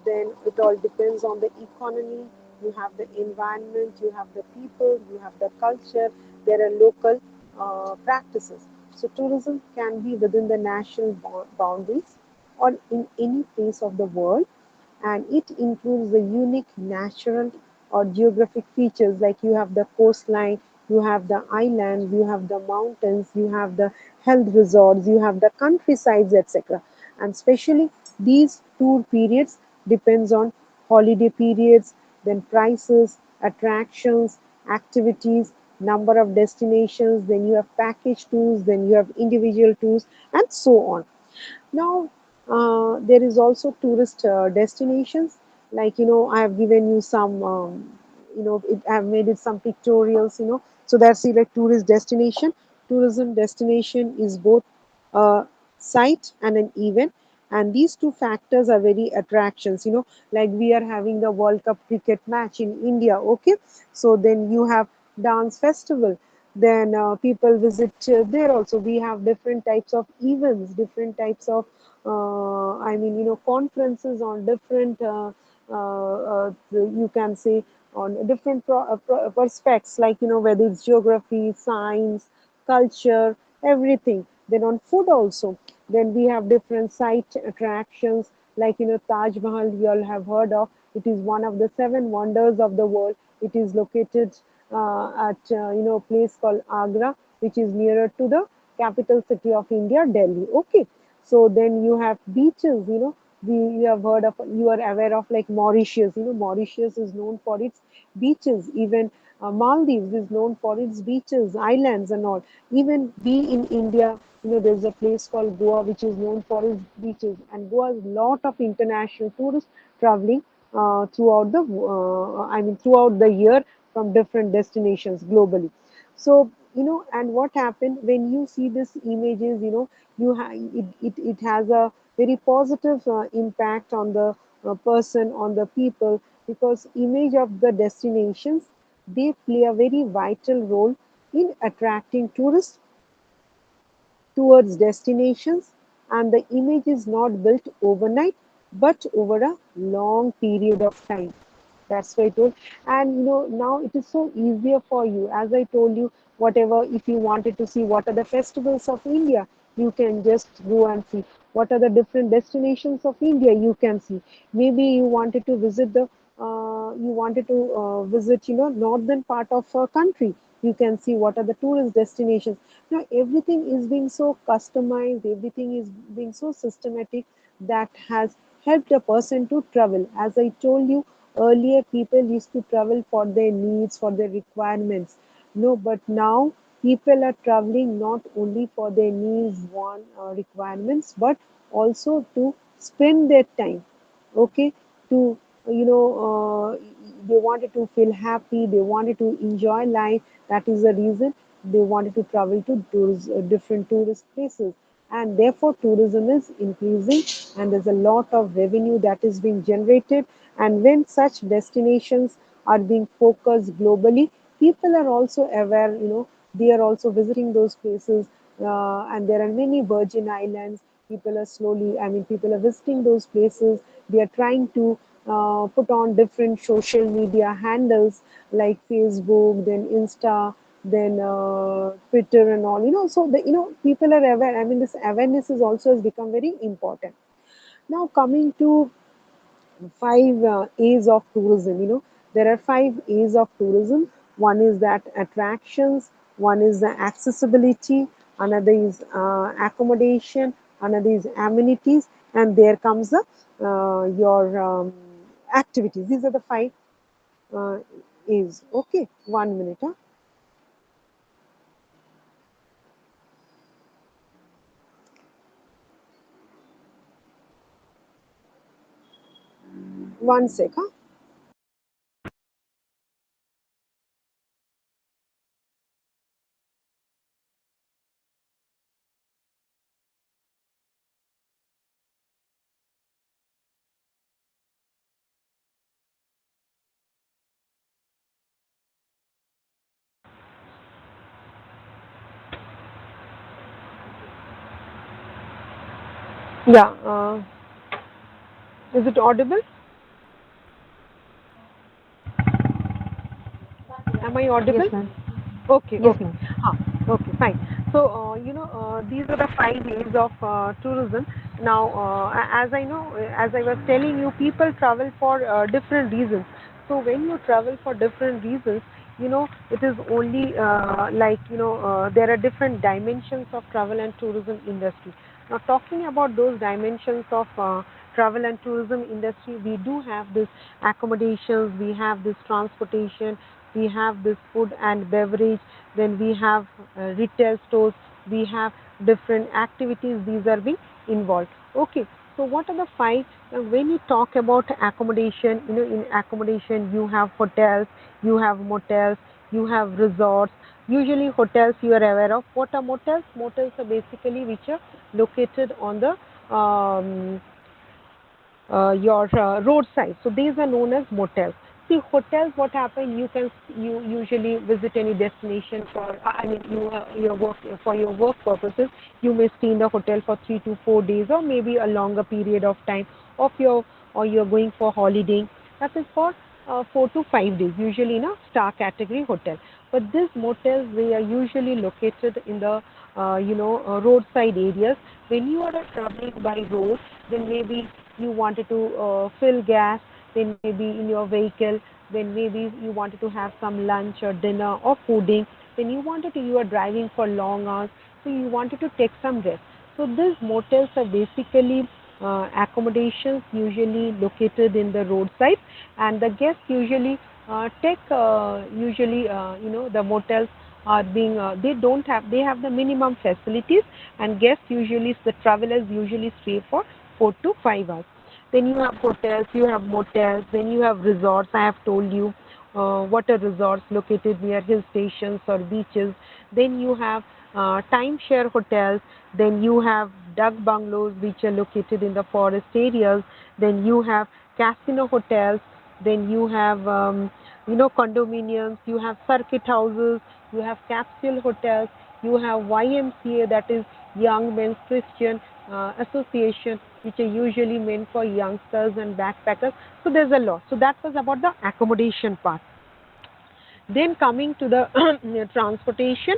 then it all depends on the economy, you have the environment, you have the people, you have the culture, there are local practices. So tourism can be within the national boundaries or in any place of the world, and it includes the unique natural or geographic features, like you have the coastline, you have the island, you have the mountains, you have the health resorts, you have the countrysides, etc. And especially these tour periods depends on holiday periods, then prices, attractions, activities, number of destinations, then you have package tours, then you have individual tours, and so on. Now, there is also tourist destinations. Like, I have given you some, I have made it some pictorials, So that's the like tourist destination. Tourism destination is both a site and an event. And these two factors are very attractions, like we are having the World Cup cricket match in India. Okay. So then you have dance festival, then people visit there also. We have different types of events, different types of conferences on different you can say on different perspectives, like whether it's geography, science, culture, everything. Then on food also, then we have different site attractions, like Taj Mahal, you all have heard of. It is one of the seven wonders of the world. It is located at a place called Agra, which is nearer to the capital city of India, Delhi. Okay. So then you have beaches, you have heard of, you are aware of like Mauritius. Mauritius is known for its beaches. Even Maldives is known for its beaches, islands, and all. Even we in India, there's a place called Goa which is known for its beaches, and Goa has a lot of international tourists traveling throughout the year from different destinations globally. So, and what happened when you see these images, it has a very positive impact on the person, on the people, because image of the destinations, they play a very vital role in attracting tourists towards destinations, and the image is not built overnight but over a long period of time. That's why I told. And now it is so easier for you. As I told you, whatever, if you wanted to see what are the festivals of India, you can just go and see. What are the different destinations of India, you can see. Maybe you wanted to visit northern part of a country. You can see what are the tourist destinations. Now everything is being so customized, everything is being so systematic, that has helped a person to travel. As I told you earlier, people used to travel for their needs, for their requirements. No, but now people are traveling not only for their needs, want, requirements, but also to spend their time. Okay, to you know, they wanted to feel happy, they wanted to enjoy life. That is the reason they wanted to travel to different tourist places, and therefore tourism is increasing, and there's a lot of revenue that is being generated. And when such destinations are being focused globally, people are also aware, they are also visiting those places. And there are many virgin islands. People are visiting those places. They are trying to put on different social media handles like Facebook, then Insta, then Twitter and all. So people are aware. I mean, this awareness is also has become very important. Now coming to five A's of tourism. There are five A's of tourism. One is that attractions, one is the accessibility, another is accommodation, another is amenities, and there comes the your activities. These are the five uh, A's. Okay, 1 minute. Huh? One sec. Huh? Yeah. Is it audible? Am I audible? Yes, ma'am. Okay, Yes, okay. ma'am. Okay, fine. So, these are the five ways of tourism. Now, as I know, as I was telling you, people travel for different reasons. So, when you travel for different reasons, it is only there are different dimensions of travel and tourism industry. Now, talking about those dimensions of travel and tourism industry, we do have this accommodations, we have this transportation, we have this food and beverage, then we have retail stores, we have different activities, these are being involved. Okay, so what are the five? When you talk about accommodation, in accommodation you have hotels, you have motels, you have resorts. Usually hotels, you are aware of. What are motels? Motels are basically which are located on the your roadside. So these are known as motels. See, hotels, what happen? You usually visit any destination for your work, for your work purposes. You may stay in the hotel for 3 to 4 days, or maybe a longer period of time of your, or you're going for holiday. That is for 4 to 5 days, usually in a star category hotel. But these motels, they are usually located in the roadside areas. When you are traveling by road, then maybe you wanted to fill gas, then maybe in your vehicle, then maybe you wanted to have some lunch or dinner or fooding, then you are driving for long hours, so you wanted to take some rest. So these motels are basically accommodations usually located in the roadside, and the guests usually take usually the motels are being they don't have they have the minimum facilities, and guests usually the travelers usually stay for 4 to 5 hours. Then you have hotels, you have motels, then you have resorts. I have told you water resorts located near hill stations or beaches. Then you have timeshare hotels. Then you have duck bungalows which are located in the forest areas. Then you have casino hotels. Then you have condominiums. You have circuit houses. You have capsule hotels. You have YMCA, that is Young Men's Christian Association, which are usually meant for youngsters and backpackers. So there's a lot. So that was about the accommodation part. Then coming to the transportation,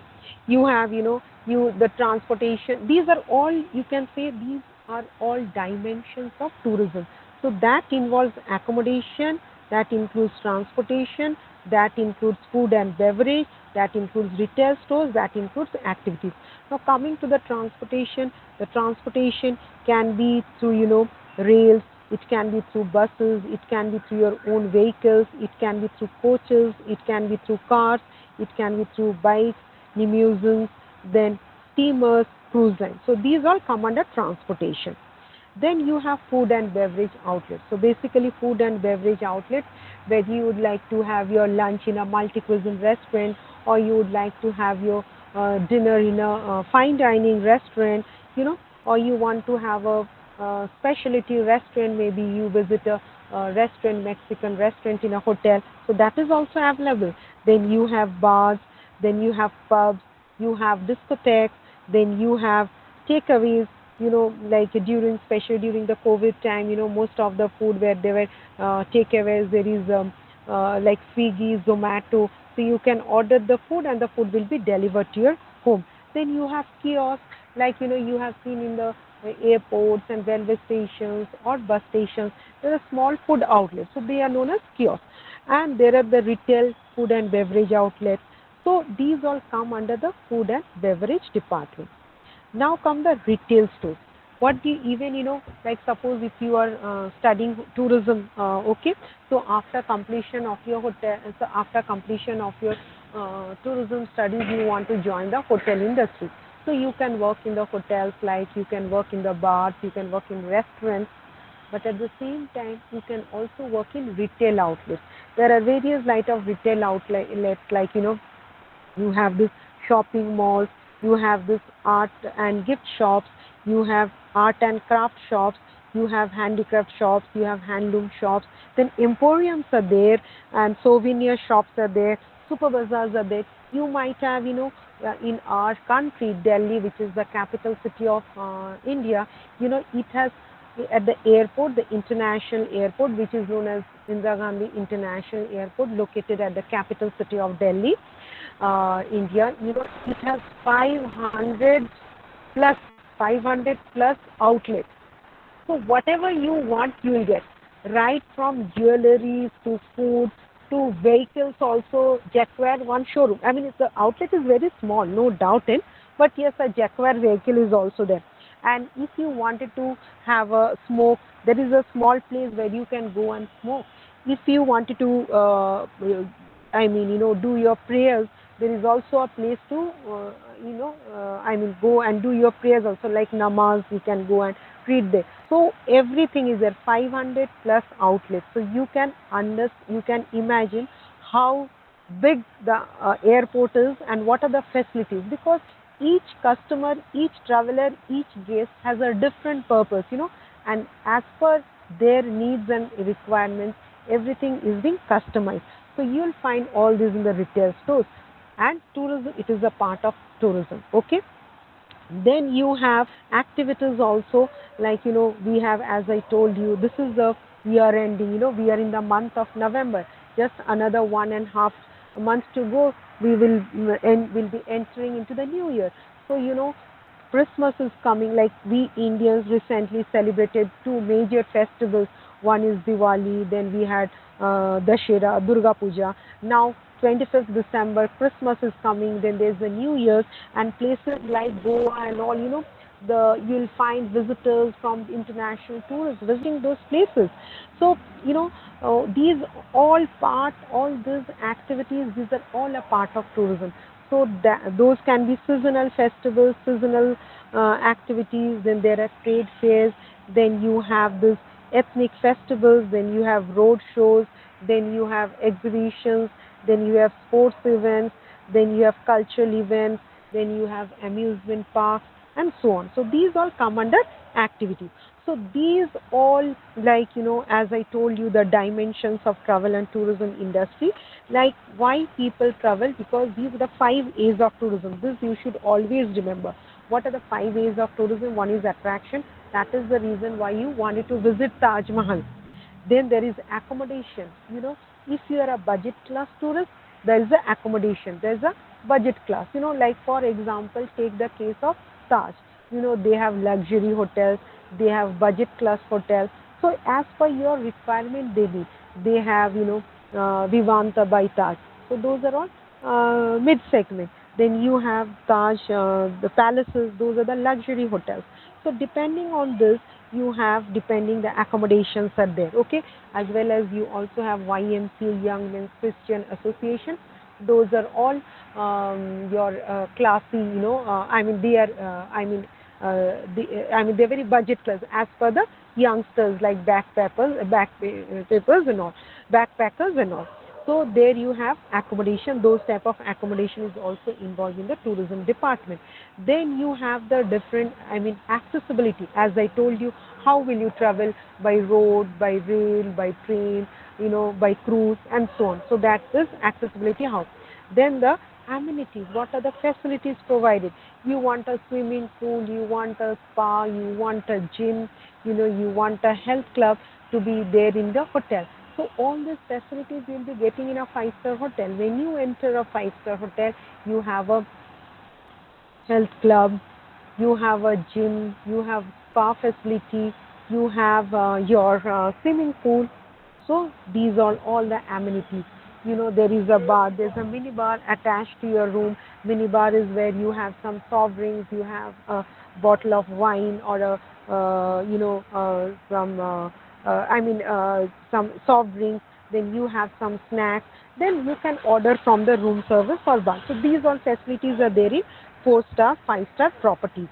you have the transportation. These are all, you can say, these are all dimensions of tourism. So that involves accommodation, that includes transportation, that includes food and beverage, that includes retail stores, that includes activities. Now coming to the transportation can be through rails, it can be through buses, it can be through your own vehicles, it can be through coaches, it can be through cars, it can be through bikes, limousines, then steamers, cruise lines. So these all come under transportation. Then you have food and beverage outlets. So basically food and beverage outlets where you would like to have your lunch in a multi-cuisine restaurant, or you would like to have your dinner in a fine dining restaurant, or you want to have a specialty restaurant, maybe you visit a restaurant, Mexican restaurant in a hotel. So that is also available. Then you have bars, then you have pubs, you have discotheques, then you have takeaways, like especially during the COVID time, most of the food where there were takeaways, there is like Swiggy, Zomato, so you can order the food and the food will be delivered to your home. Then you have kiosks, like you have seen in the airports and railway stations or bus stations. There are small food outlets, so they are known as kiosks. And there are the retail food and beverage outlets. So these all come under the food and beverage department. Now come the retail stores. What do you, even like suppose if you are studying tourism, okay, so after completion of your hotel, so after completion of your tourism studies, you want to join the hotel industry. So you can work in the hotels, like you can work in the bars, you can work in restaurants, but at the same time you can also work in retail outlets. There are various types of retail outlets, like you have this shopping malls, you have this art and gift shops, you have art and craft shops, you have handicraft shops, you have handloom shops, then emporiums are there, and souvenir shops are there, super bazaars are there. You might have, in our country, Delhi, which is the capital city of India, it has at the airport, the international airport, which is known as Indira Gandhi International Airport, located at the capital city of Delhi, India. It has plus 500 plus outlets. So whatever you want, you will get. Right from jewelry to food to vehicles also. Jaguar one showroom. I mean, the outlet is very small, no doubt in. But yes, a Jaguar vehicle is also there. And if you wanted to have a smoke, there is a small place where you can go and smoke. If you wanted to, do your prayers, there is also a place to, go and do your prayers also, like namaz, you can go and read there. So everything is there, 500 plus outlets. So you can imagine how big the airport is and what are the facilities, because each customer, each traveler, each guest has a different purpose, and as per their needs and requirements, everything is being customized. So you'll find all this in the retail stores. And tourism, it is a part of tourism, okay. Then you have activities also, like we have, as I told you, this is the year ending, we are in the month of November, just another 1.5 months to go, we will be entering into the new year. So Christmas is coming, like we Indians recently celebrated two major festivals. One is Diwali, then we had Dashera, Durga Puja. Now 25th December, Christmas is coming, then there's the New Year's, and places like Goa and all, you'll find visitors from international tourists visiting those places. So you know, these all these activities, these are all a part of tourism. So those can be seasonal festivals, seasonal activities. Then there are trade fairs. Then you have this ethnic festivals. Then you have road shows. Then you have exhibitions. Then you have sports events. Then you have cultural events. Then you have amusement parks and so on. So these all come under activity. So these all, like, as I told you, the dimensions of travel and tourism industry, like why people travel, because these are the 5 A's of tourism. This you should always remember. What are the 5 A's of tourism? One is attraction. That is the reason why you wanted to visit Taj Mahal. Then there is accommodation. If you are a budget class tourist, there is a accommodation. There is a budget class. Like for example, take the case of Taj. They have luxury hotels, they have budget class hotels. So as per your requirement, they have Vivanta by Taj. So those are all mid segment. Then you have Taj, the palaces. Those are the luxury hotels. So depending on this, you have, depending, the accommodations are there, okay, as well as you also have YMCA, Young Men's Christian Association. Those are all your classy, I mean they are they're very budget class as per the youngsters, like backpackers and all, backpackers and all. So there you have accommodation. Those type of accommodation is also involved in the tourism department. Then you have the different, accessibility. As I told you, how will you travel? By road, by rail, by train, by cruise and so on. So that is accessibility. How? Then the amenities. What are the facilities provided? You want a swimming pool, you want a spa, you want a gym, you want a health club to be there in the hotel. So all these facilities you'll be getting in a five-star hotel. When you enter a five-star hotel, you have a health club, you have a gym, you have spa facility, you have your swimming pool. So these are all the amenities. There is a bar, there's a mini bar attached to your room. Mini bar is where you have some soft drinks, you have a bottle of wine or some soft drinks. Then you have some snacks. Then you can order from the room service or bar. So these all facilities are there in 4-star, 5-star properties.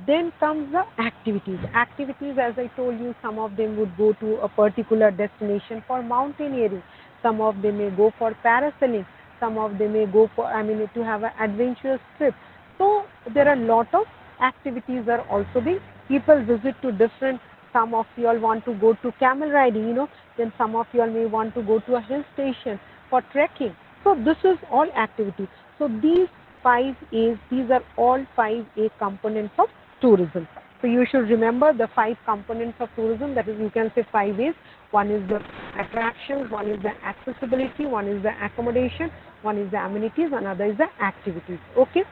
Then comes the activities. Activities, as I told you, some of them would go to a particular destination for mountaineering. Some of them may go for parasailing. Some of them may go for, to have an adventurous trip. So there are a lot of activities are also being, people visit to different, some of you all want to go to camel riding, then some of you all may want to go to a hill station for trekking. So this is all activity. So these 5 A's, these are all 5 A components of tourism. So you should remember the 5 components of tourism. That is, you can say 5 A's. One is the attractions, one is the accessibility, one is the accommodation, one is the amenities, another is the activities. Okay.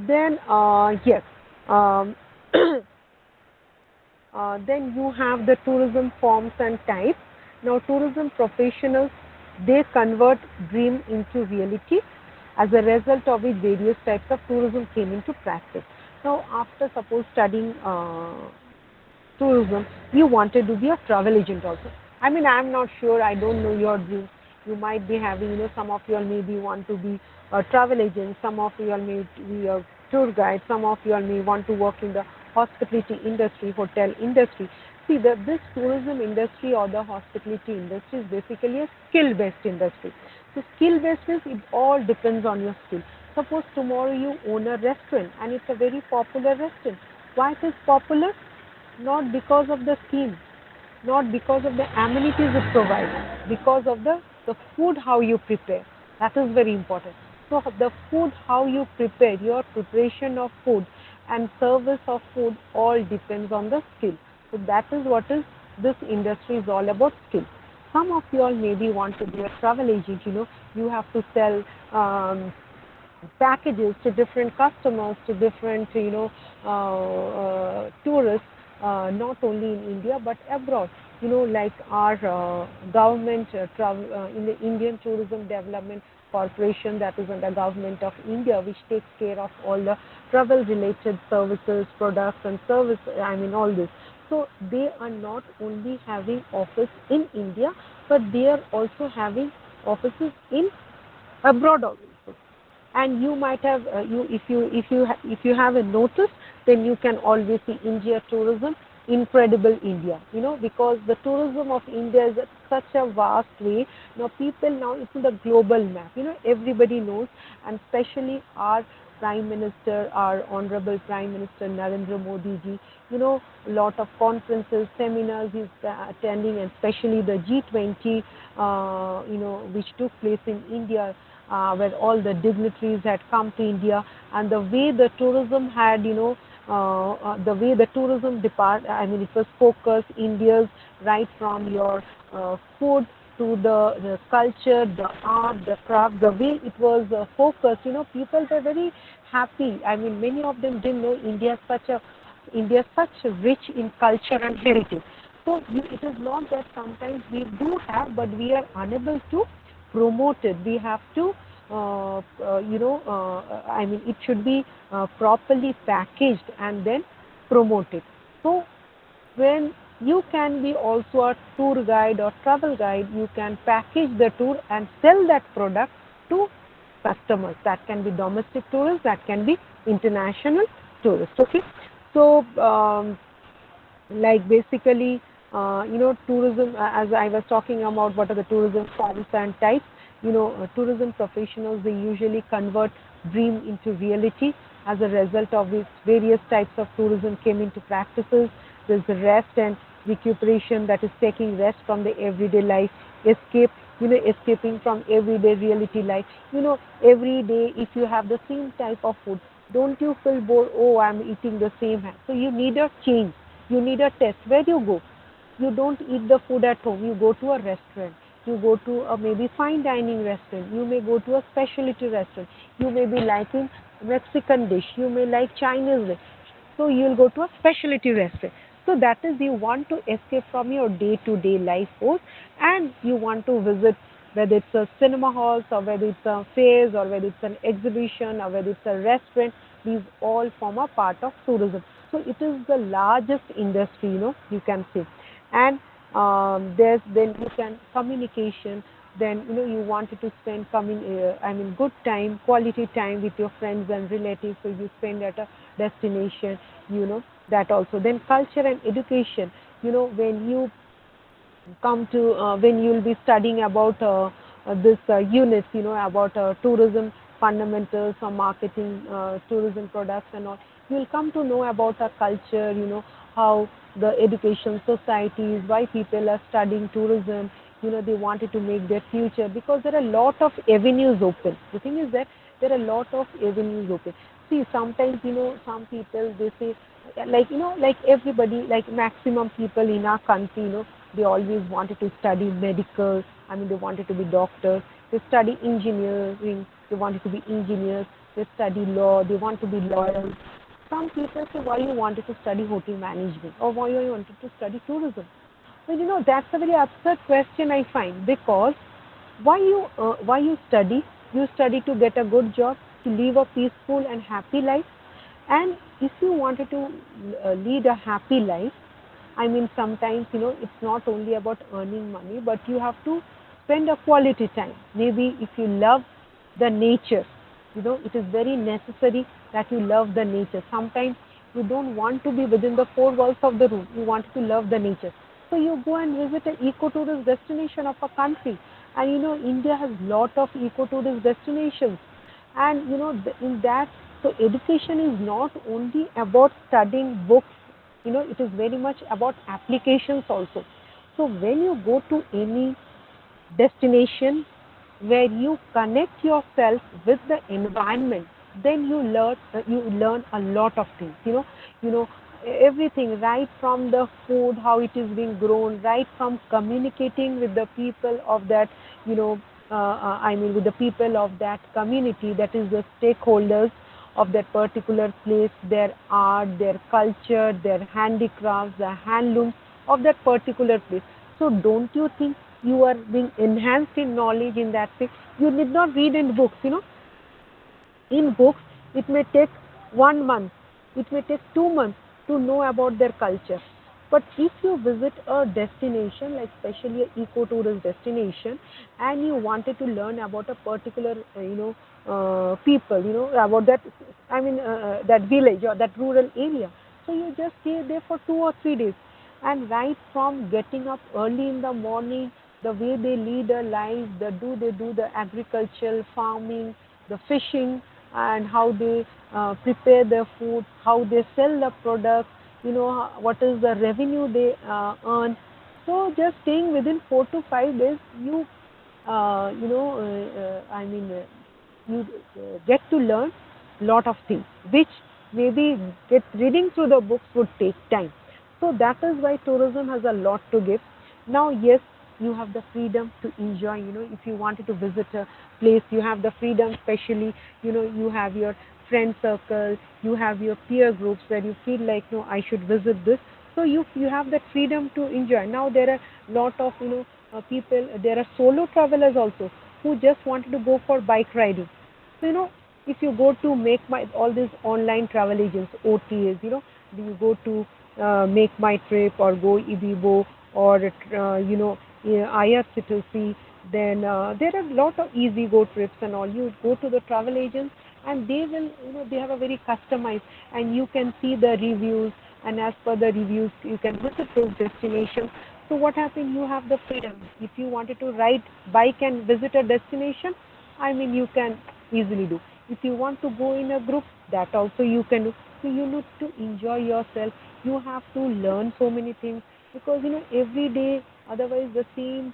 Then yes, um, then you have the tourism forms and types. Now, tourism professionals, they convert dream into reality, as a result of which various types of tourism came into practice. Now, after suppose studying tourism, you wanted to be a travel agent also. I'm not sure, I don't know your dream. You might be having, some of you all maybe want to be a travel agent, some of you all may be a tour guide, some of you all may want to work in the hospitality industry, hotel industry. See, this tourism industry or the hospitality industry is basically a skill-based industry. So skill-based means it all depends on your skill. Suppose tomorrow you own a restaurant and it's a very popular restaurant. Why it is popular? Not because of the scheme, not because of the amenities it provides, because of the food how you prepare. That is very important. So the food how you prepare, your preparation of food and service of food all depends on the skill. So that is what is this industry is all about, skill. Some of you all maybe want to be a travel agent, you have to sell packages to different customers, to different, tourists, not only in India but abroad. Like our government in the Indian tourism development corporation that is under government of India, which takes care of all the travel related services, products and service, I mean all this. So they are not only having office in India, but they are also having offices in abroad also. And you might have you if you have a notice, then you can always see India tourism, incredible India, because the tourism of India is at such a vast way. Now people, now it's in the global map, everybody knows. And especially our prime minister, our honorable prime minister Narendra Modi ji, a lot of conferences, seminars he's attending, and especially the G20, which took place in India, where all the dignitaries had come to India. And the way the tourism had, the way the tourism I mean, it was focused, India's, right from your food to the culture, the art, the craft, the way it was focused, people were very happy. I mean, many of them didn't know India is such rich in culture and heritage. So it is not that sometimes we do have, but we are unable to promote it. We have to, I mean, it should be properly packaged and then promote it. So when you can be also a tour guide or travel guide, you can package the tour and sell that product to customers. That can be domestic tourists, that can be international tourists. Okay, so like basically, tourism, as I was talking about what are the tourism forms and types. Tourism professionals, they usually convert dream into reality. As a result of which various types of tourism came into practices. There's the rest and recuperation, that is taking rest from the everyday life, escape, escaping from everyday reality life. Every day if you have the same type of food, don't you feel bored? Oh, I'm eating the same. So you need a change, you need a test. Where do you go? You don't eat the food at home, you go to a restaurant, you go to a maybe fine dining restaurant, you may go to a specialty restaurant, you may be liking Mexican dish, you may like Chinese dish, so you'll go to a specialty restaurant. So that is, you want to escape from your day-to-day life force, and you want to visit, whether it's a cinema halls or whether it's a fairs or whether it's an exhibition or whether it's a restaurant. These all form a part of tourism. So it is the largest industry, you can say. And there's then you can communication. Then you wanted to spend I mean good time, quality time with your friends and relatives. So you spend at a destination, that also. Then culture and education. When you come to when you'll be studying about this units, about tourism fundamentals or marketing tourism products and all, you'll come to know about our culture, how the education societies, why people are studying tourism, they wanted to make their future, because there are a lot of avenues open. The thing is that there are a lot of avenues open. See, sometimes, some people, they say, like, like everybody, like maximum people in our country, they always wanted to study medical. I mean, they wanted to be doctors. They study engineering. They wanted to be engineers. They study law. They want to be lawyers. Some people say, why you wanted to study hotel management, or why you wanted to study tourism? Well, that's a very absurd question, I find, because why you study? You study to get a good job, to live a peaceful and happy life. And if you wanted to lead a happy life, I mean, sometimes, it's not only about earning money, but you have to spend a quality time. Maybe if you love the nature, it is very necessary that you love the nature. Sometimes you don't want to be within the four walls of the room. You want to love the nature. So you go and visit an eco-tourist destination of a country. And, India has lot of eco-tourist destinations. And, in that, so education is not only about studying books, it is very much about applications also. So when you go to any destination where you connect yourself with the environment, then you learn a lot of things. You know everything, right from the food, how it is being grown, right from communicating with the people of that, I mean, with the people of that community, that is the stakeholders of that particular place, their art, their culture, their handicrafts, the handlooms of that particular place. So don't you think You are being enhanced in knowledge in that way. You need not read in books, in books it may take 1 month, it may take 2 months to know about their culture. But if you visit a destination like especially an ecotourist destination, and you wanted to learn about a particular people, about that, that village or that rural area, so you just stay there for 2 or 3 days, and right from getting up early in the morning, the way they lead their lives, they do the agricultural farming, the fishing, and how they prepare their food, how they sell the products, what is the revenue they earn. So just staying within 4 to 5 days, you get to learn lot of things, which maybe get reading through the books would take time. So that is why tourism has a lot to give. Now, yes, you have the freedom to enjoy. If you wanted to visit a place, you have the freedom. Especially, you have your friend circle, you have your peer groups where you feel like, no, I should visit this. So you have that freedom to enjoy. Now there are lot of people. There are solo travelers also who just wanted to go for bike riding. So, if you go to make my all these online travel agents, OTAs, you go to make my trip or go Ibibo or IRCTC, then there are a lot of easy go trips and all. You go to the travel agents, and they will, they have a very customized, and you can see the reviews, and as per the reviews, you can visit those destinations. So what happens? You have the freedom. If you wanted to ride bike and visit a destination, you can easily do. If you want to go in a group, that also you can do. So you need to enjoy yourself. You have to learn so many things, because every day, otherwise the same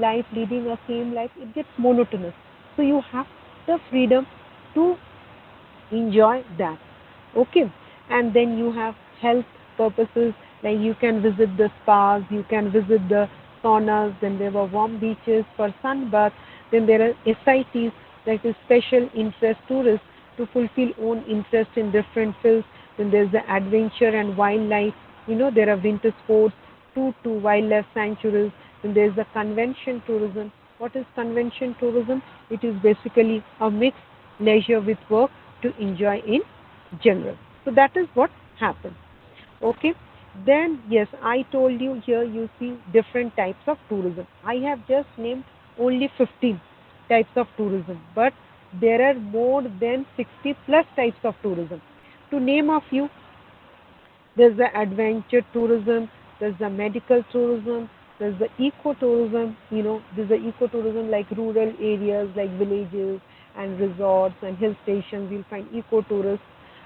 life, leading a same life, it gets monotonous. So you have the freedom to enjoy that. Okay. And then you have health purposes, like you can visit the spas, you can visit the saunas, then there were warm beaches for sunbath, then there are SITs, like a special interest tourists to fulfill own interest in different fields. Then there's the adventure and wildlife, there are winter sports, to wildlife sanctuaries. Then there's the convention tourism. What is convention tourism? It is basically a mix leisure with work to enjoy in general. So that is what happens. Okay. Then yes, I told you, here you see different types of tourism. I have just named only 15 types of tourism, but there are more than 60 plus types of tourism. To name a few, there's the adventure tourism, there's the medical tourism, there's the ecotourism. There's the ecotourism like rural areas like villages and resorts and hill stations. You'll find ecotourists.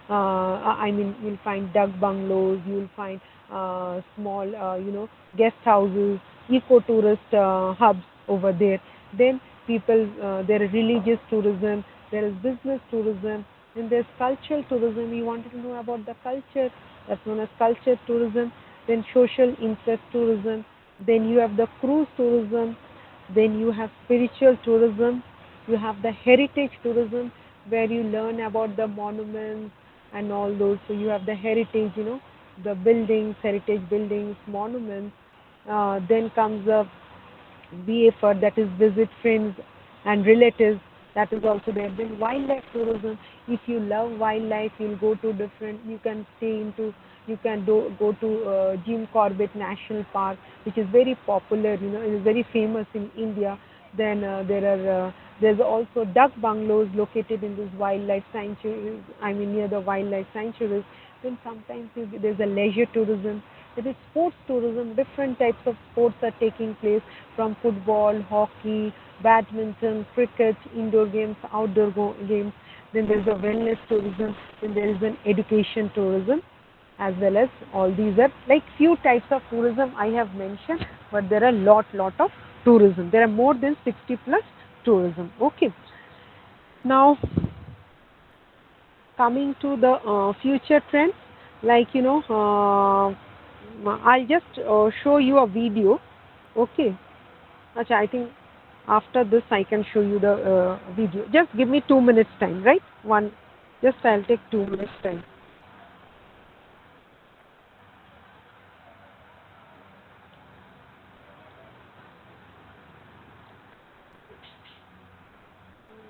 You'll find duck bungalows, you'll find small, guest houses, ecotourist hubs over there. Then there is religious tourism, there is business tourism, then there's cultural tourism. You wanted to know about the culture, that's known as culture tourism. Then social interest tourism. Then you have the cruise tourism. Then you have spiritual tourism. You have the heritage tourism, where you learn about the monuments and all those. So you have the heritage, the buildings, heritage buildings, monuments. Then comes the BA, that is visit friends and relatives. That is also there. Then wildlife tourism. If you love wildlife, you'll go to different. You can go to Jim Corbett National Park, which is very popular. It is very famous in India. Then there's also duck bungalows located in these wildlife sanctuaries. Near the wildlife sanctuaries. Then sometimes there's a leisure tourism. There is sports tourism. Different types of sports are taking place, from football, hockey, badminton, cricket, indoor games, outdoor games. Then there's a wellness tourism. Then there is an education tourism, as well as all these are like few types of tourism I have mentioned, but there are lot of tourism. There are more than 60 plus tourism. Okay. Now, coming to the future trends, like I'll just show you a video. Okay. Acha, I think after this I can show you the video. Just give me 2 minutes time, right? I'll take 2 minutes time.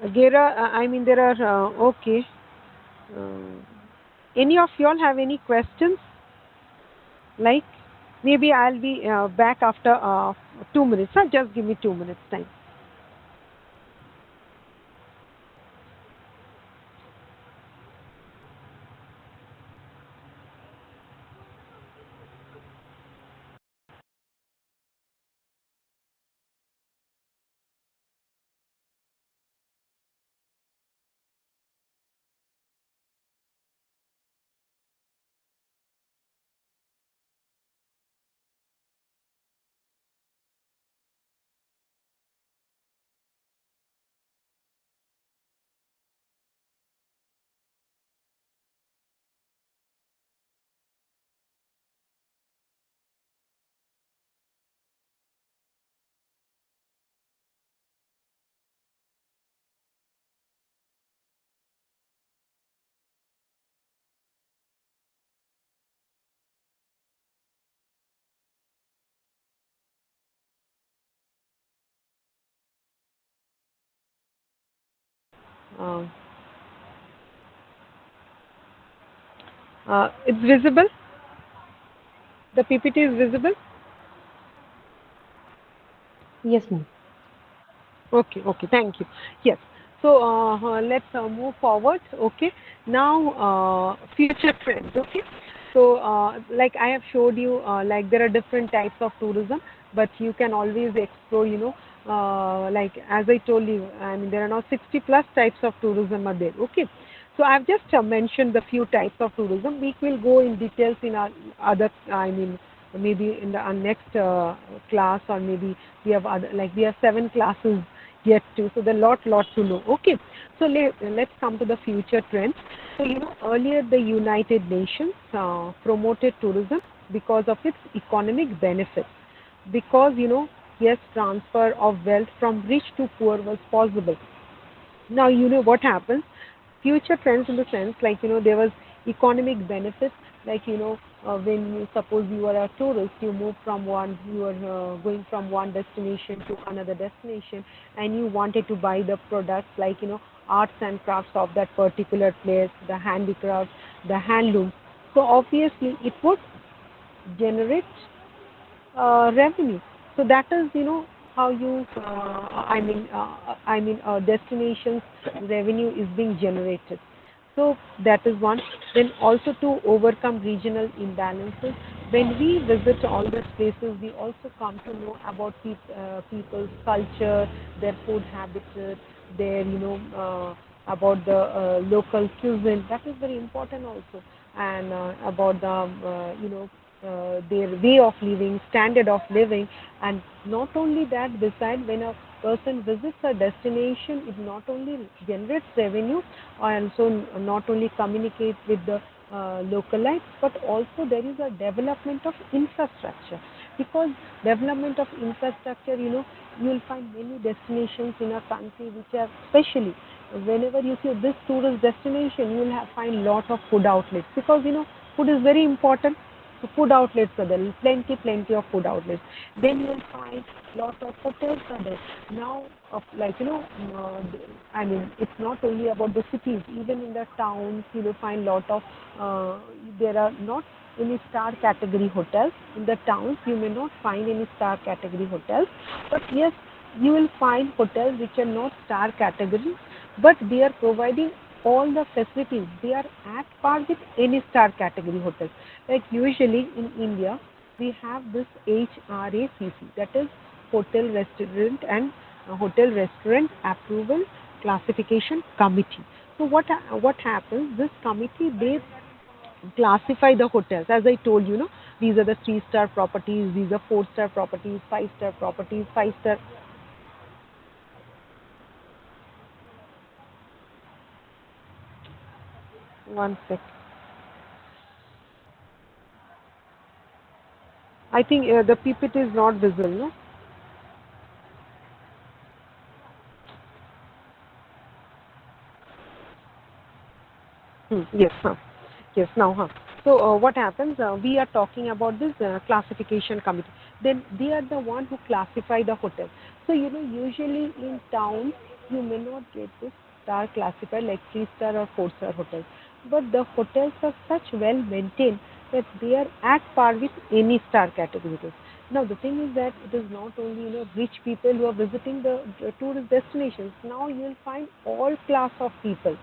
Gera, I mean, there are, okay. Uh, any of y'all have any questions? Like, maybe I'll be back after 2 minutes. Huh? Just give me 2 minutes time. Uh, it's visible. The PPT is visible. Yes, ma'am. Okay, okay, thank you. Yes. So let's move forward. Okay. Now, future trends. Okay. So, like I have showed you, like there are different types of tourism, but you can always explore. Like as I told you, I mean there are now 60 plus types of tourism are there. Okay. So I've just mentioned the few types of tourism. We will go in details in our other. I mean, maybe in the our next class, or maybe we have other, like we have 7 classes yet to, so there are lot to know. Okay, so let's come to the future trends. So earlier the United Nations promoted tourism because of its economic benefits, because yes, transfer of wealth from rich to poor was possible. Now what happens, future trends in the sense, like there was economic benefits, like when you suppose you are a tourist, you move from one, you are going from one destination to another destination, and you wanted to buy the products, like arts and crafts of that particular place, the handicrafts, the handloom. So obviously it would generate revenue. So that is, how you, destinations revenue is being generated. So that is one. Then also to overcome regional imbalances. When we visit all these places, we also come to know about people's culture, their food habitat, their, about the local cuisine. That is very important also. And about the, their way of living, standard of living. And not only that, beside, when a person visits a destination, it not only generates revenue, and so not only communicate with the localites, but also there is a development of infrastructure. Because development of infrastructure, you will find many destinations in a country which are, especially whenever you see this tourist destination, you will have find lot of food outlets, because food is very important. So food outlets are there, plenty of food outlets. Then you will find lot of hotels are there. Now, like I mean, it's not only about the cities. Even in the towns, you will find lot of. There are not any star category hotels in the towns. You may not find any star category hotels, but yes, you will find hotels which are not star category, but they are providing all the facilities. They are at par with any star category hotel. Like usually in India, we have this HRACC, that is Hotel Restaurant Approval Classification Committee. So what happens? This committee, they classify the hotels. As I told you, these are the 3-star properties, these are 4-star properties, 5-star properties, 5-star. One sec. I think the PPT is not visible, no? Yes, huh. Yes, now, huh. So what happens? We are talking about this classification committee. Then they are the one who classify the hotel. So usually in towns. you may not get this star classified like 3-star or 4-star hotels, but the hotels are such well maintained that they are at par with any star category hotels. Now the thing is that it is not only rich people who are visiting the tourist destinations. Now you will find all class of people,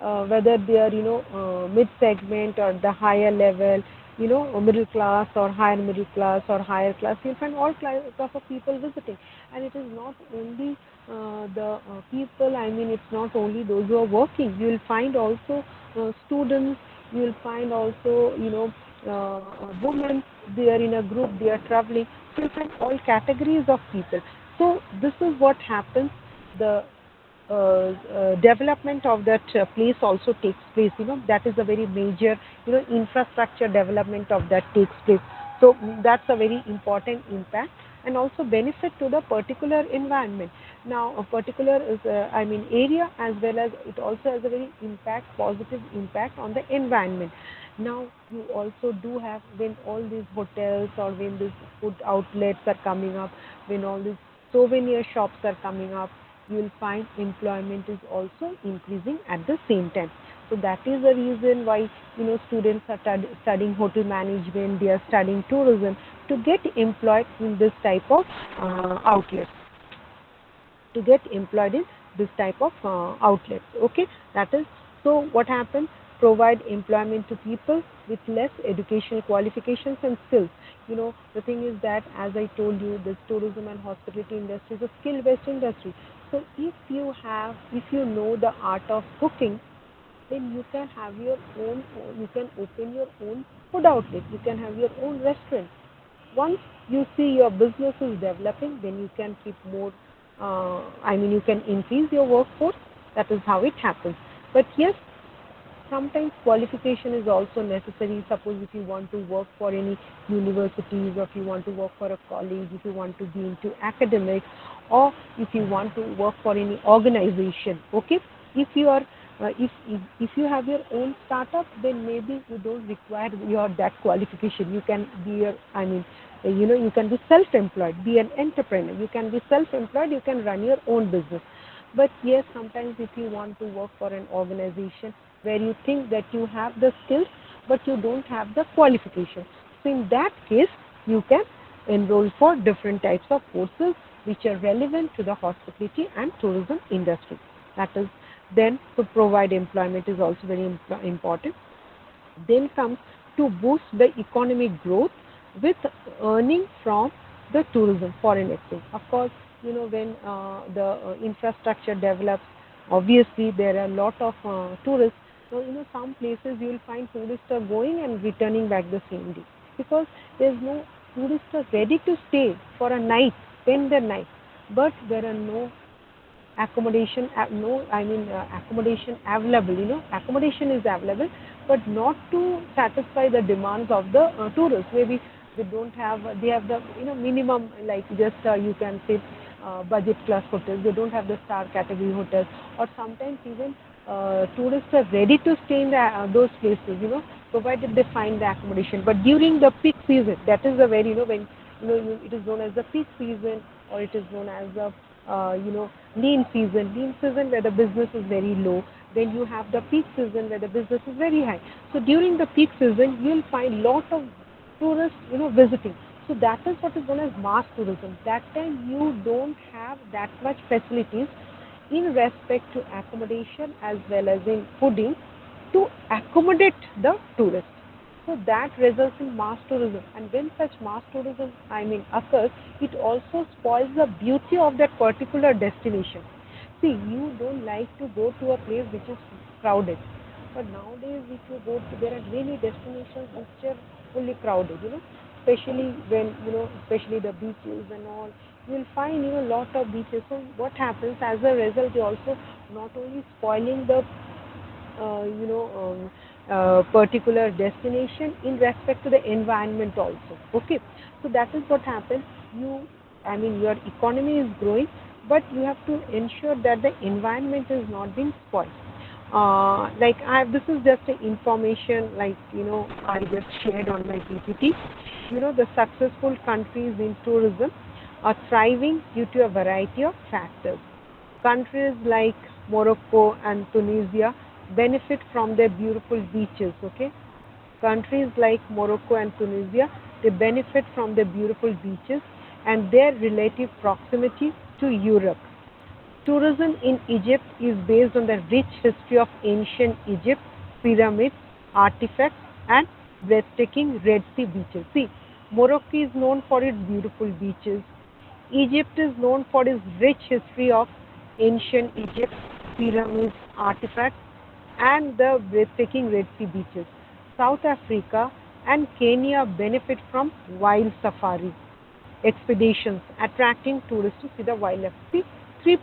whether they are mid segment or the higher level, middle class or higher middle class or higher class. You'll find all class of people visiting. And it is not only the people, I mean it's not only those who are working. You will find also students. You will find also women. They are in a group, they are traveling. So you find all categories of people. So this is what happens. The development of that place also takes place. That is a very major infrastructure development of that takes place. So that's a very important impact, and also benefit to the particular environment. Now a particular is I mean area, as well as it also has a very positive impact on the environment. Now you also do have, when all these hotels or when these food outlets are coming up, when all these souvenir shops are coming up, you will find employment is also increasing at the same time. So that is the reason why students are studying hotel management, they are studying tourism to get employed in this type of outlets, to get employed in this type of outlets. Okay, that is, so what happens? Provide employment to people with less educational qualifications and skills. The thing is that, as I told you, this tourism and hospitality industry is a skill based industry. So if you know the art of cooking, then you can have your own, you can open your own food outlet, you can have your own restaurant. Once you see your business is developing, then you can keep more, I mean you can increase your workforce. That is how it happens. But yes, sometimes qualification is also necessary. Suppose if you want to work for any universities, or if you want to work for a college, if you want to be into academics, or if you want to work for any organization. Okay, if you are if you have your own startup, then maybe you don't require your that qualification. You can be your, I mean you can be self-employed, be an entrepreneur. You can be self-employed, you can run your own business. But yes, sometimes if you want to work for an organization where you think that you have the skills but you don't have the qualification, so in that case you can enroll for different types of courses which are relevant to the hospitality and tourism industry. That is, then to provide employment is also very important. Then comes to boost the economic growth with earning from the tourism, foreign exchange. Of course, when the infrastructure develops, obviously there are a lot of tourists. So some places you will find tourists are going and returning back the same day, because there's no tourists are ready to stay for a night, spend their night, but there are no accommodation no I mean accommodation available. Accommodation is available, but not to satisfy the demands of the tourists. Maybe they don't have, they have the minimum, like just you can say budget class hotels. They don't have the star category hotels. Or sometimes even tourists are ready to stay in those places, provided they find the accommodation. But during the peak season, that is the very, when it is known as the peak season, or it is known as the lean season. Lean season where the business is very low. Then you have the peak season where the business is very high. So during the peak season, you'll find lot of tourists, visiting. So that is what is known as mass tourism. That time you don't have that much facilities in respect to accommodation as well as in fooding to accommodate the tourists. So that results in mass tourism. And when such mass tourism, occurs, it also spoils the beauty of that particular destination. See, you don't like to go to a place which is crowded. But nowadays, if you go to, there are many destinations which are fully crowded, especially when, especially the beaches and all. You'll find, lot of beaches. So what happens as a result, you also not only spoiling the particular destination in respect to the environment also. Okay, so that is what happens. You, your economy is growing, but you have to ensure that the environment is not being spoiled. Like this is just an information, like I just shared on my PPT. The successful countries in tourism are thriving due to a variety of factors. Countries like Morocco and Tunisia benefit from their beautiful beaches, okay? Countries like Morocco and Tunisia, they benefit from their beautiful beaches and their relative proximity to Europe. Tourism in Egypt is based on the rich history of ancient Egypt, pyramids, artifacts, and breathtaking Red Sea beaches. See, Morocco is known for its beautiful beaches. Egypt is known for its rich history of ancient Egypt, pyramids, artifacts, and the breathtaking Red Sea beaches. South Africa and Kenya benefit from wild safari expeditions, attracting tourists to see the wildlife. See, three,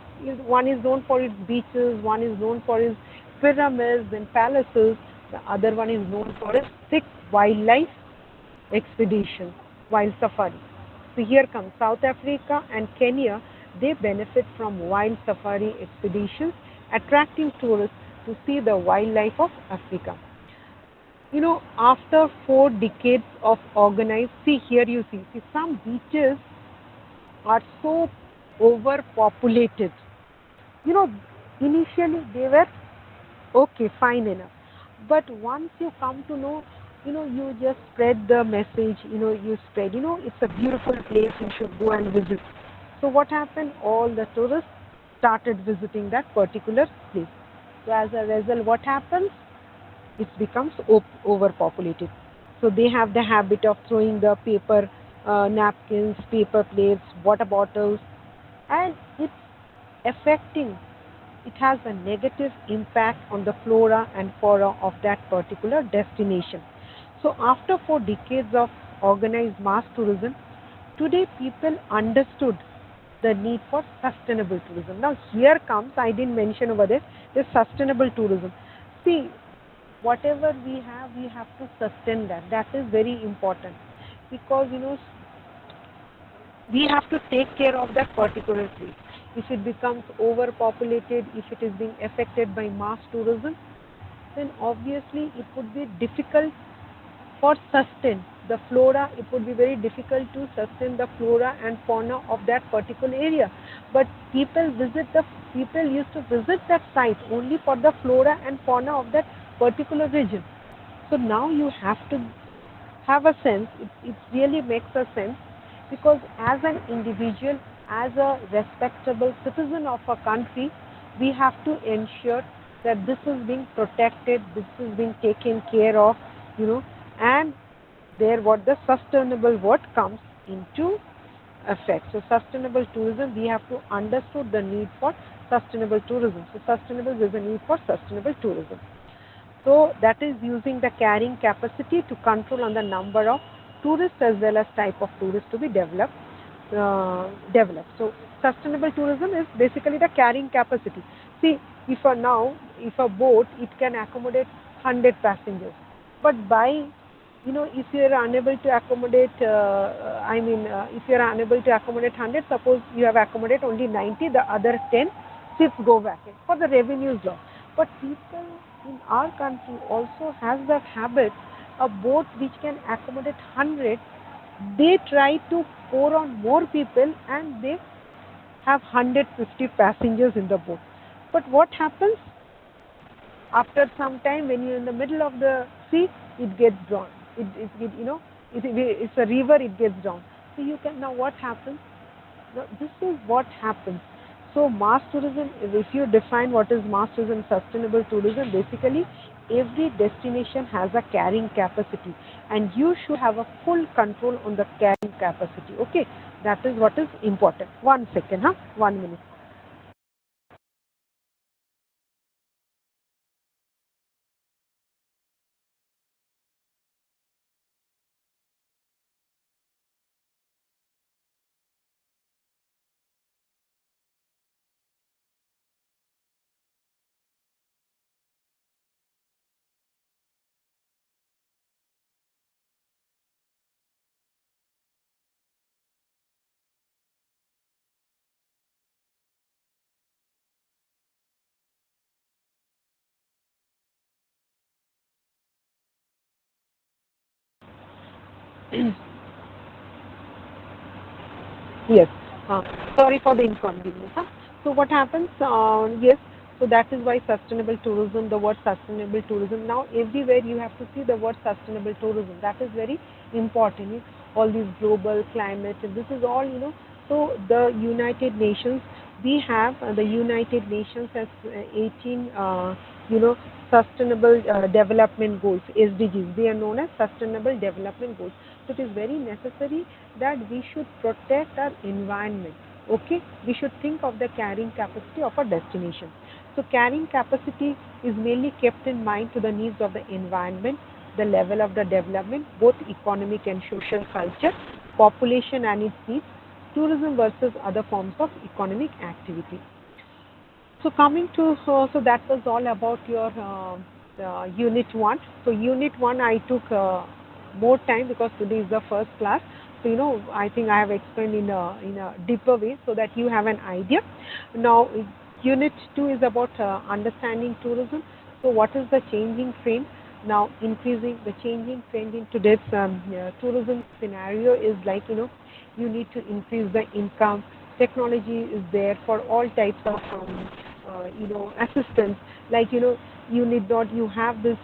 one is known for its beaches, one is known for its pyramids and palaces, the other one is known for its thick wildlife expedition, wild safari. So here comes South Africa and Kenya. They benefit from wild safari expeditions, attracting tourists to see the wildlife of Africa. After 4 decades of organized, see here you see some beaches are so overpopulated. You know, Initially they were okay, fine enough. But once you come to know, you just spread the message, you spread, it's a beautiful place, you should go and visit. So what happened? All the tourists started visiting that particular place. So as a result, what happens? It becomes overpopulated. So they have the habit of throwing the paper napkins, paper plates, water bottles, and it's affecting. It has a negative impact on the flora and fauna of that particular destination. So after 4 decades of organized mass tourism, today people understood the need for sustainable tourism. Now here comes, I didn't mention over there, the sustainable tourism. See, whatever we have to sustain that. That is very important because we have to take care of that particular place. If it becomes overpopulated, if it is being affected by mass tourism, then obviously it would be difficult for sustain the flora. It would be very difficult to sustain the flora and fauna of that particular area. But people used to visit that site only for the flora and fauna of that particular region. So now you have to have a sense, it really makes a sense because as an individual, as a respectable citizen of a country, we have to ensure that this is being protected, this is being taken care of, you know, and there what the sustainable what comes into effect. So sustainable tourism, we have to understood the need for sustainable tourism. So sustainable, there's a need for sustainable tourism. So that is using the carrying capacity to control on the number of tourists as well as type of tourists to be developed. So sustainable tourism is basically the carrying capacity. See, if a boat it can accommodate 100 passengers, but if you are unable to accommodate, if you are unable to accommodate 100, suppose you have accommodate only 90, the other 10 ships go vacant for the revenues loss. But people in our country also has that habit, a boat which can accommodate 100, they try to pour on more people and they have 150 passengers in the boat. But what happens? After some time, when you're in the middle of the sea, it gets drowned. It's a river, it gets drowned. So you can, now what happens? Now, this is what happens. So mass tourism, if you define what is mass tourism, sustainable tourism, basically every destination has a carrying capacity and you should have a full control on the carrying capacity. Okay, that is what is important. 1 second, 1 minute. Yes. Uh, Sorry for the inconvenience. Huh? So what happens? Yes, so that is why sustainable tourism, the word sustainable tourism, now everywhere you have to see the word sustainable tourism. That is very important. All these global climate, and this is all, so the United Nations, we have the United Nations has 18, you know, sustainable development goals, SDGs. They are known as sustainable development goals. So it is very necessary that we should protect our environment. Okay, we should think of the carrying capacity of a destination. So carrying capacity is mainly kept in mind to the needs of the environment, the level of the development, both economic and social culture, population and its needs, tourism versus other forms of economic activity. So coming to, so that was all about your unit one. So unit one I took more time because today is the first class. So I think I have explained in a deeper way so that you have an idea. Now unit two is about understanding tourism. So what is the changing trend? Now increasing the changing trend in today's tourism scenario is like you need to increase the income. Technology is there for all types of assistance, like you need not, you have this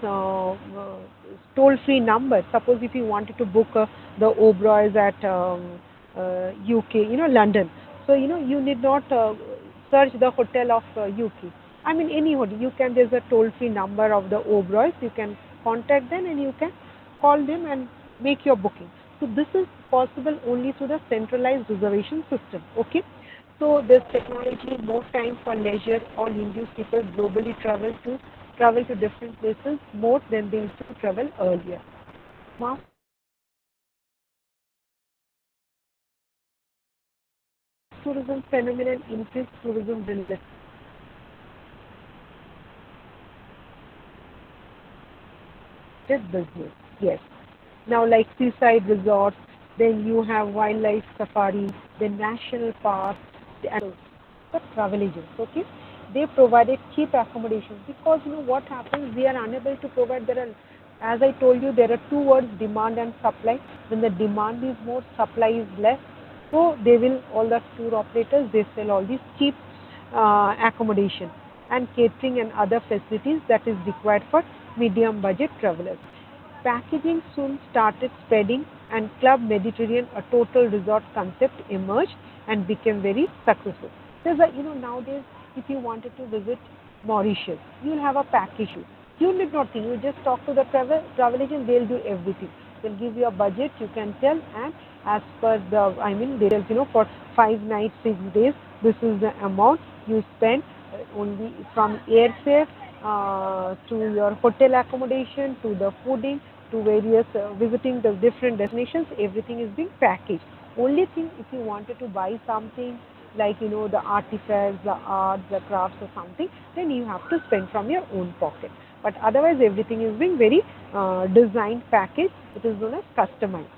toll free number. Suppose if you wanted to book the Oberoi's at UK, London, so you need not search the hotel of UK. I mean any hotel, you can, there's a toll free number of the Oberoi's, you can contact them and you can call them and make your booking. So this is possible only through the centralized reservation system. Okay, so this technology, more time for leisure, all induce people globally travel to different places more than they used to travel earlier. Mass tourism phenomenon increased tourism related business. Yes. Now, like seaside resorts, then you have wildlife safari, then national parks, and the travel agents. Okay, they provided cheap accommodation because what happens, we are unable to provide. There are, as I told you, there are two words: demand and supply. When the demand is more, supply is less. So they will, all the tour operators, they sell all these cheap accommodation and catering and other facilities that is required for medium budget travelers. Packaging soon started spreading, and Club Mediterranean, a total resort concept, emerged and became very successful. There's a, nowadays, if you wanted to visit Mauritius, you'll have a package. You need not think, you just talk to the travel agent, they'll do everything. They'll give you a budget, you can tell, and as per the, I mean, they tell, for 5 nights, 6 days, this is the amount you spend only from airfare to your hotel accommodation to the fooding to various visiting the different destinations, everything is being packaged. Only thing, if you wanted to buy something like the artifacts, the arts, the crafts or something, then you have to spend from your own pocket. But otherwise everything is being very designed package. It is known as customized.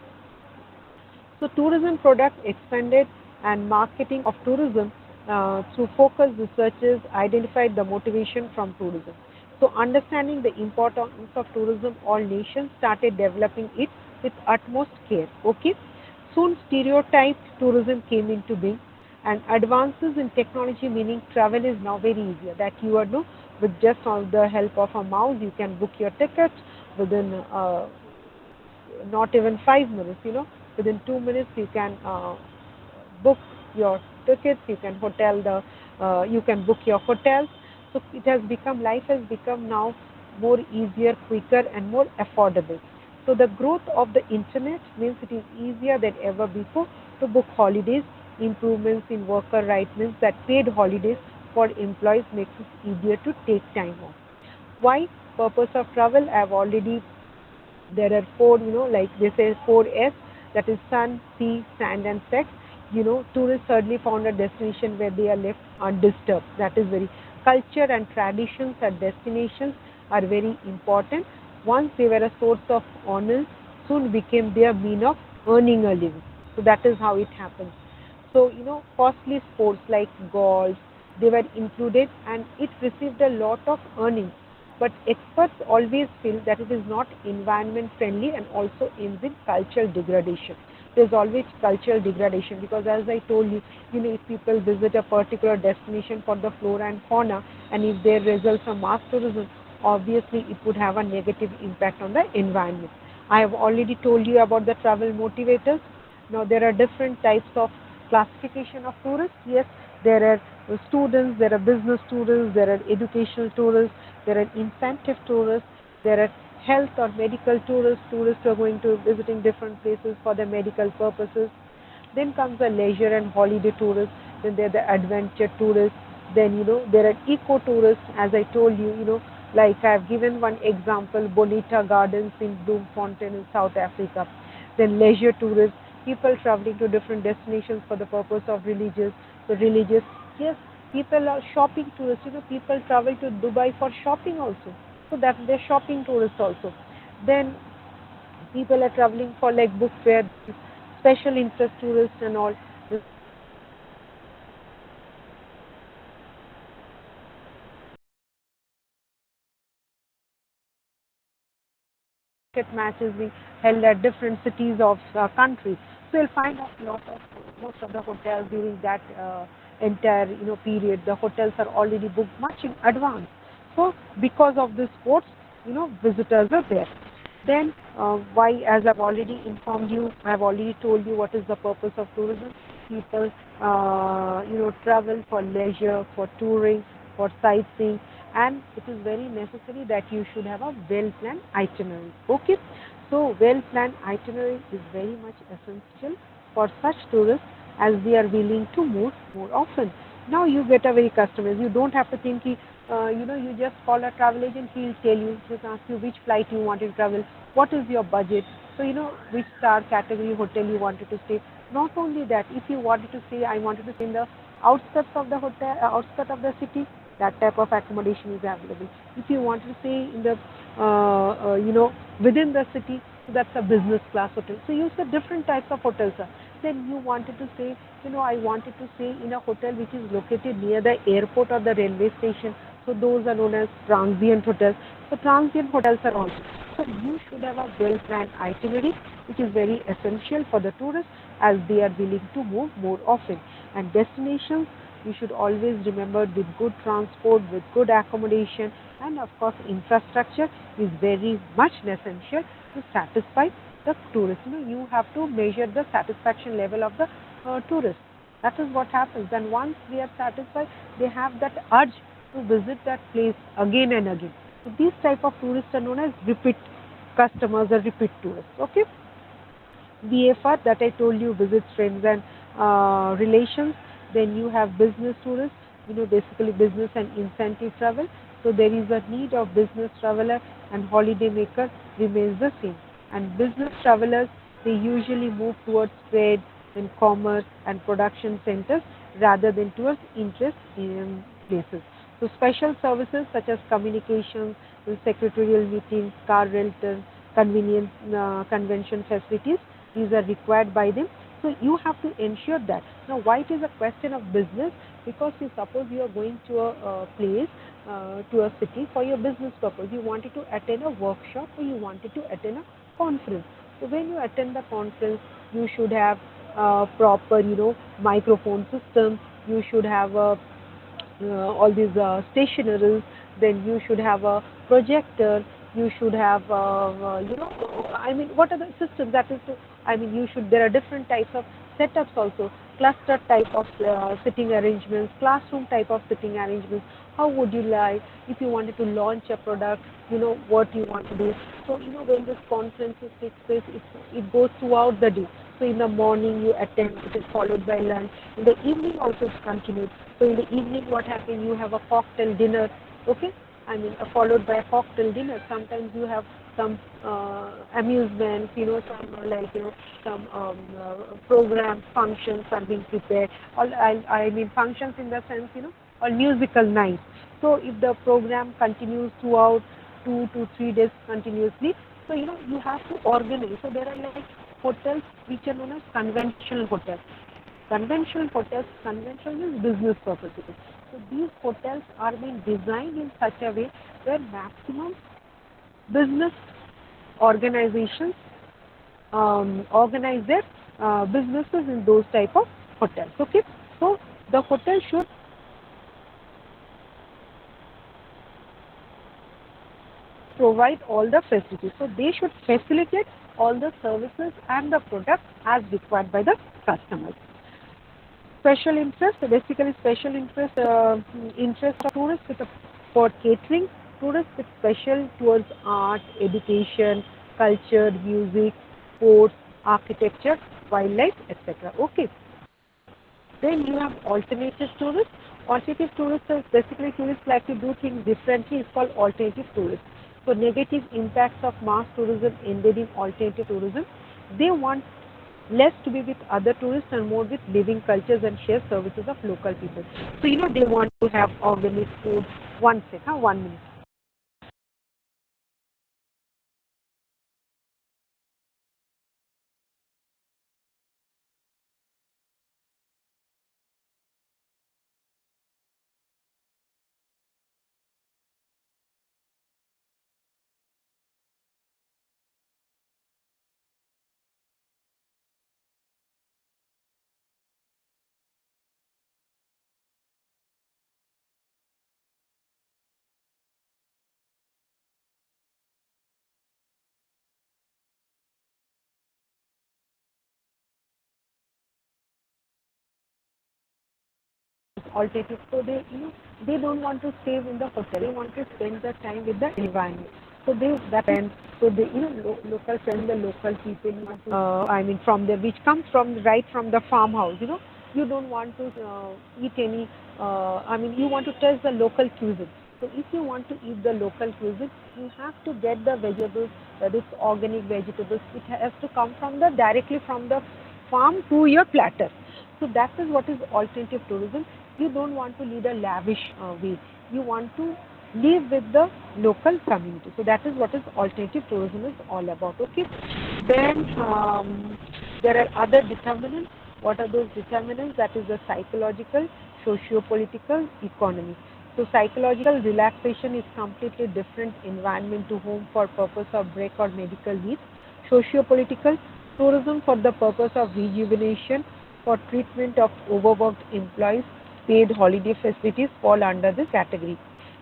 So tourism product expanded, and marketing of tourism through focused researches identified the motivation from tourism. So understanding the importance of tourism, all nations started developing it with utmost care. Okay. Soon stereotyped tourism came into being, and advances in technology, meaning travel is now very easier, that you are no, with just on the help of a mouse you can book your tickets within not even 5 minutes, within 2 minutes you can book your tickets, you can you can book your hotels. So it has become, life has become now more easier, quicker and more affordable. So the growth of the internet means it is easier than ever before to book holidays. Improvements in worker rights means that paid holidays for employees makes it easier to take time off. Why? Purpose of travel, I have already, there are four, like they say 4S, that is sun, sea, sand and sex. Tourists certainly found a destination where they are left undisturbed. That is very, culture and traditions at destinations are very important. Once they were a source of honor, soon became their mean of earning a living. So that is how it happens. So, costly sports like golf, they were included and it received a lot of earnings. But experts always feel that it is not environment friendly and also ends in cultural degradation. there's always cultural degradation, because as I told you, if people visit a particular destination for the flora and fauna, and if there results from mass tourism, obviously it would have a negative impact on the environment. I have already told you about the travel motivators. Now there are different types of classification of tourists. Yes, there are students, there are business tourists, there are educational tourists, there are incentive tourists, there are health or medical tourists, tourists who are going to visiting different places for their medical purposes. Then comes the leisure and holiday tourists. Then there are the adventure tourists. Then there are eco tourists, as I told you. Like I have given one example, Bonita Gardens in Bloemfontein in South Africa. Then leisure tourists, people traveling to different destinations for the purpose of religious. So religious, yes, people are shopping tourists. People travel to Dubai for shopping also. So that they're shopping tourists also. Then people are traveling for like book fair, special interest tourists and all. Cricket matches being held at different cities of countries. So you'll find out a lot of most of the hotels during that entire period. The hotels are already booked much in advance. So because of the sports, visitors are there. Then why, as I've already informed you, I've already told you what is the purpose of tourism. People, travel for leisure, for touring, for sightseeing, and it is very necessary that you should have a well-planned itinerary. Okay, so well-planned itinerary is very much essential for such tourists, as they are willing to move more often. Now you get a very customized. You don't have to think. You just call a travel agent. He'll tell you. Just ask you which flight you want to travel. What is your budget? So which star category hotel you wanted to stay. Not only that, if you wanted to stay, I wanted to stay in the outskirts of the hotel, outskirts of the city, that type of accommodation is available. If you want to stay in the within the city, so that's a business class hotel. So you said different types of hotels are. Then you wanted to stay, I wanted to stay in a hotel which is located near the airport or the railway station. So those are known as transient hotels. So transient hotels are also. So you should have a well-planned itinerary, which is very essential for the tourists, as they are willing to move more often. And destinations, you should always remember, with good transport, with good accommodation, and of course infrastructure is very much essential to satisfy the tourists. You have to measure the satisfaction level of the tourists. That is what happens. And once they are satisfied, they have that urge to visit that place again and again. So these type of tourists are known as repeat customers or repeat tourists. Okay. BFR, that I told you, visits friends and relations. Then you have business tourists, basically business and incentive travel. So there is a need of business traveler, and holiday maker remains the same. And business travelers, they usually move towards trade and commerce and production centers rather than towards interest in places. So special services such as communications, secretarial meetings, car rentals, convenience convention facilities, these are required by them. So you have to ensure that. Now why it is a question of business? Because you suppose you are going to a place, to a city for your business purpose. You wanted to attend a workshop, or you wanted to attend a conference. So when you attend the conference, you should have proper, microphone system. You should have all these stationaries. Then you should have a projector. You should have, what are the systems that is to, you should, there are different types of setups also, cluster type of sitting arrangements, classroom type of sitting arrangements. How would you like, if you wanted to launch a product, what you want to do. So, when this conferences takes place, it goes throughout the day. So in the morning you attend, it is followed by lunch. In the evening also it's continued. So in the evening what happens, you have a cocktail dinner, okay? Followed by a cocktail dinner. Sometimes you have some amusements, some some programs, functions are being prepared. All functions in the sense, or musical nights. So if the program continues throughout 2 to 3 days continuously, so you have to organize. So there are like hotels which are known as conventional hotels. Conventional is business purposes. So these hotels are being designed in such a way where maximum business organizations organize their businesses in those type of hotels. Okay, so the hotel should provide all the facilities. So they should facilitate all the services and the products as required by the customers. Special interest, so basically special interest of tourists with for catering, tourists with special towards art, education, culture, music, sports, architecture, wildlife, etc. Okay. Then you have alternative tourists. Alternative tourists are basically tourists like to do things differently. It's called alternative tourists. So negative impacts of mass tourism ended in alternative tourism. They want less to be with other tourists and more with living cultures and share services of local people. So they want to have organic food. One sec, 1 minute. Alternative. So they don't want to stay in the hotel. They want to spend the time with the environment. So they that and so they local friends, the local people. I mean from the which comes from right from the farmhouse. You don't want to eat any. I mean you want to test the local cuisine. So if you want to eat the local cuisine, you have to get the vegetables, that is organic vegetables. It has to come from the directly from the farm to your platter. So that is what is alternative tourism. You don't want to lead a lavish way. You want to live with the local community. So that is what is alternative tourism is all about. Okay. Then there are other determinants. What are those determinants? That is the psychological, socio-political, economic. So psychological relaxation is completely different environment to home for purpose of break or medical needs. Socio-political tourism for the purpose of rejuvenation, for treatment of overworked employees, paid holiday facilities fall under this category.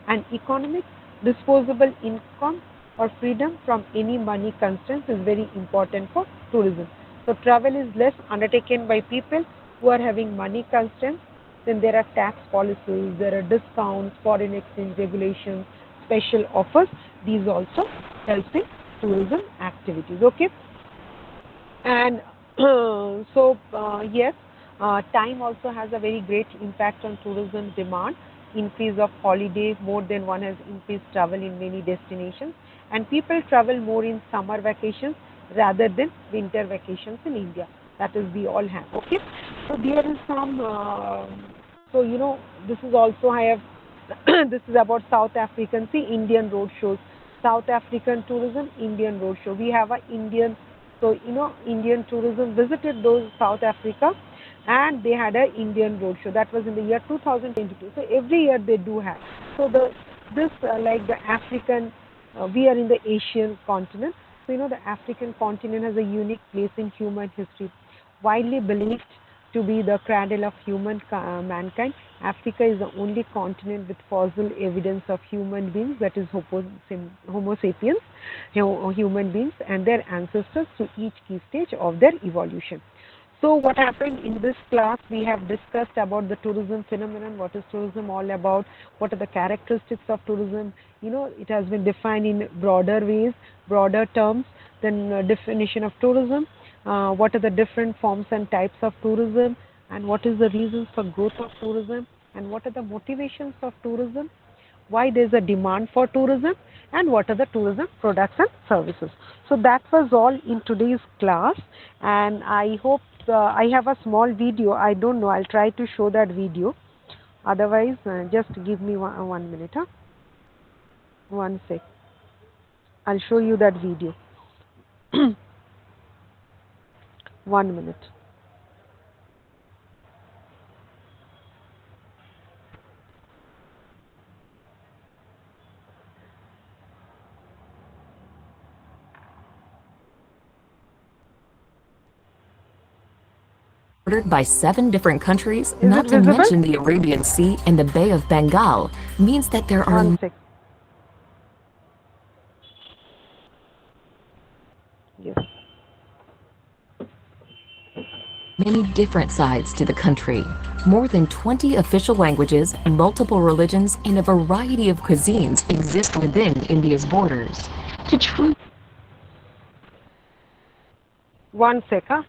And economic, disposable income or freedom from any money constraints is very important for tourism. So travel is less undertaken by people who are having money constraints. Then there are tax policies, there are discounts, foreign exchange regulations, special offers. These also help in tourism activities. Okay. And yes, time also has a very great impact on tourism demand. Increase of holiday, more than one has increased travel in many destinations, and people travel more in summer vacations rather than winter vacations in India. That is, we all have. Okay, so there is some. So this is also I have. This is about South African. See, Indian road shows. South African tourism, Indian road show. We have a Indian, so Indian tourism visited those South Africa, and they had a Indian road show. That was in the year 2022. So every year they do have. So this like the African, we are in the Asian continent. So the African continent has a unique place in human history, widely believed to be the cradle of mankind. Africa is the only continent with fossil evidence of human beings, that is Homo sapiens, human beings and their ancestors to each key stage of their evolution. So what happened in this class, we have discussed about the tourism phenomenon, what is tourism all about, what are the characteristics of tourism. It has been defined in broader ways, broader terms, then definition of tourism, what are the different forms and types of tourism, and what is the reasons for growth of tourism, and what are the motivations of tourism, why there is a demand for tourism, and what are the tourism products and services. So that was all in today's class, and I hope I have a small video. I don't know, I'll try to show that video. Otherwise, just give me 1 minute. Huh? One sec. I'll show you that video. 1 minute. bordered by 7 different countries, Is it not to visible? mention the Arabian Sea and the Bay of Bengal, means that there are One sec. Yes. many different sides to the country. More than 20 official languages, multiple religions, and a variety of cuisines exist within India's borders. To truly 1 sec. Huh?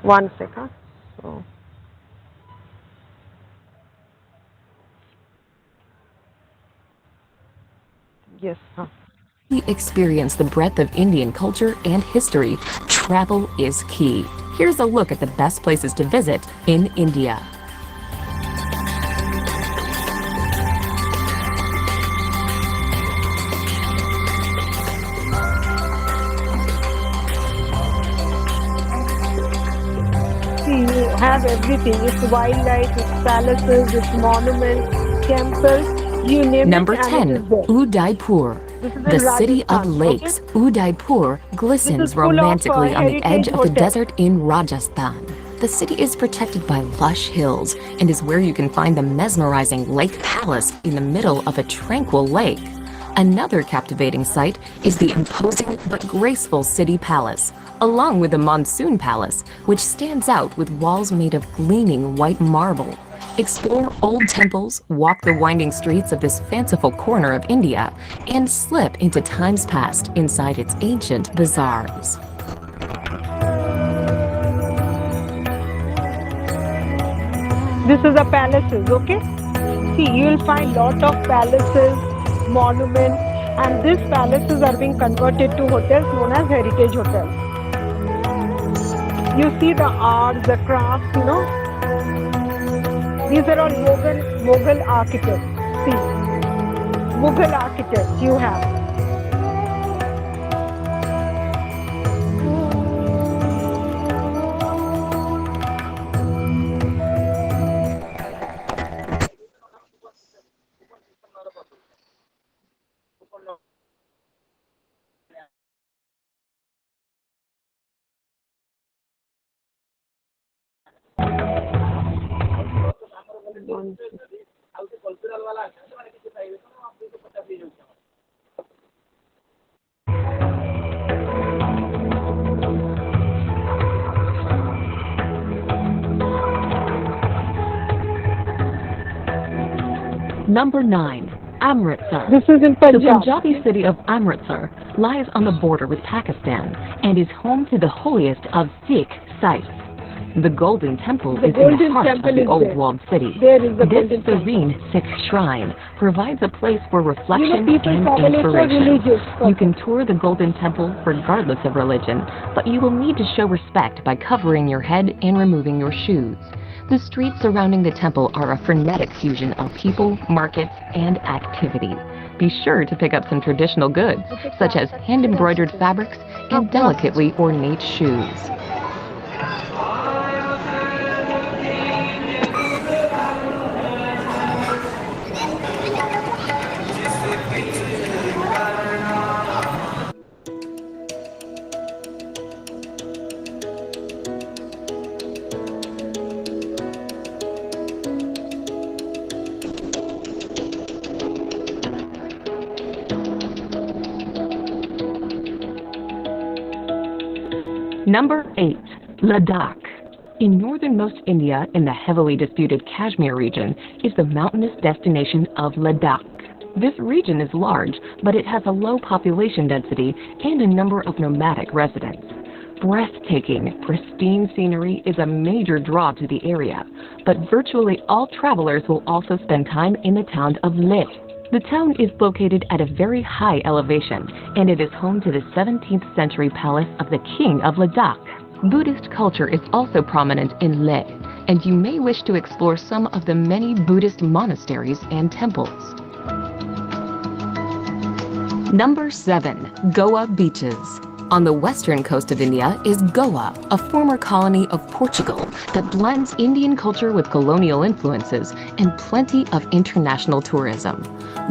One sec. Huh? So, yes. Huh? experience the breadth of Indian culture and history, travel is key. Here's a look at the best places to visit in India. See, you have everything. It's wildlife, it's palaces, it's monuments, temples, you name it, Number and it 10, is there. Udaipur. This is The in city of Rajasthan. Okay. lakes, Udaipur This is glistens full of romantically on the edge heritage of the hotels. desert in Rajasthan. The city is protected by lush hills and is where you can find the mesmerizing Lake Palace in the middle of a tranquil lake. Another captivating sight is the imposing but graceful city palace, along with the Monsoon Palace, which stands out with walls made of gleaming white marble. Explore old temples, walk the winding streets of this fanciful corner of India, and slip into times past inside its ancient bazaars. This is the palaces. Okay. See, you will find lot of palaces, monuments, and these palaces are being converted to hotels known as heritage hotels. You see the art, the crafts. These are all Mughal architects. See, Mughal architects you have. Number 9. Amritsar. This is in The Punjab. Punjabi city of Amritsar lies on the border with Pakistan and is home to the holiest of Sikh sites. The Golden Temple The is in the Golden heart of Temple the is old there. walled city. There is the This Golden Temple. serene Sikh shrine provides a place for reflection People and travel it for inspiration. religious You can purpose. tour the Golden Temple regardless of religion, but you will need to show respect by covering your head and removing your shoes. The streets surrounding the temple are a frenetic fusion of people, markets, and activity. Be sure to pick up some traditional goods, such as hand-embroidered fabrics and delicately ornate shoes. Number 8. Ladakh. In northernmost India, in the heavily disputed Kashmir region, is the mountainous destination of Ladakh. This region is large, but it has a low population density and a number of nomadic residents. Breathtaking, pristine scenery is a major draw to the area, but virtually all travelers will also spend time in the town of Leh. The town is located at a very high elevation, and it is home to the 17th century palace of the King of Ladakh. Buddhist culture is also prominent in Leh, and you may wish to explore some of the many Buddhist monasteries and temples. Number 7. Goa Beaches. On the western coast of India is Goa, a former colony of Portugal that blends Indian culture with colonial influences and plenty of international tourism.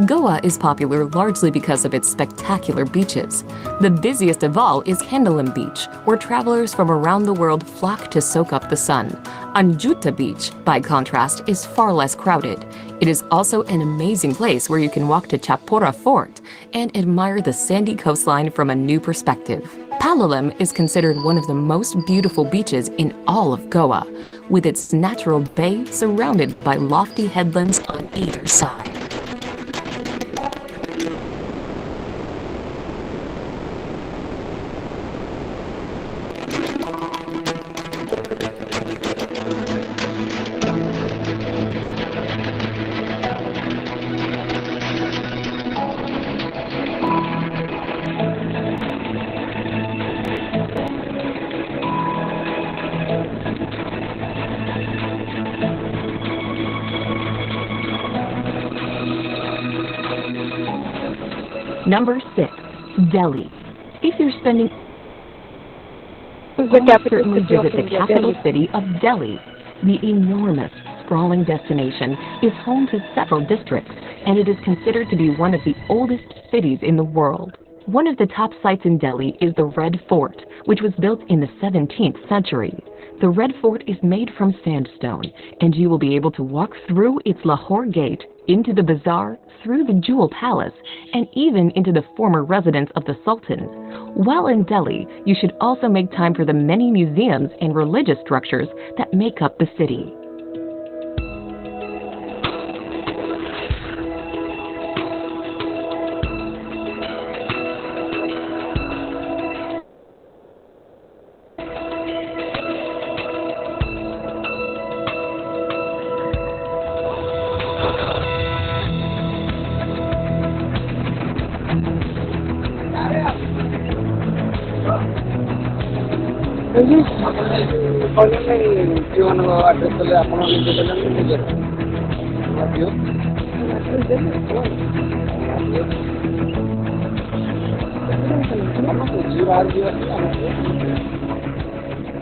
Goa is popular largely because of its spectacular beaches. The busiest of all is Hendalam Beach, where travelers from around the world flock to soak up the sun. Anjuta Beach, by contrast, is far less crowded. It is also an amazing place where you can walk to Chapora Fort and admire the sandy coastline from a new perspective. Palolem is considered one of the most beautiful beaches in all of Goa, with its natural bay surrounded by lofty headlands on either side. Number 6. Delhi. If you're spending The capital certainly city of visit the India, capital Delhi. city of Delhi. The enormous, sprawling destination is home to several districts, and it is considered to be one of the oldest cities in the world. One of the top sites in Delhi is the Red Fort, which was built in the 17th century. The Red Fort is made from sandstone, and you will be able to walk through its Lahore Gate, into the bazaar, through the Jewel Palace, and even into the former residence of the Sultan. While in Delhi, you should also make time for the many museums and religious structures that make up the city.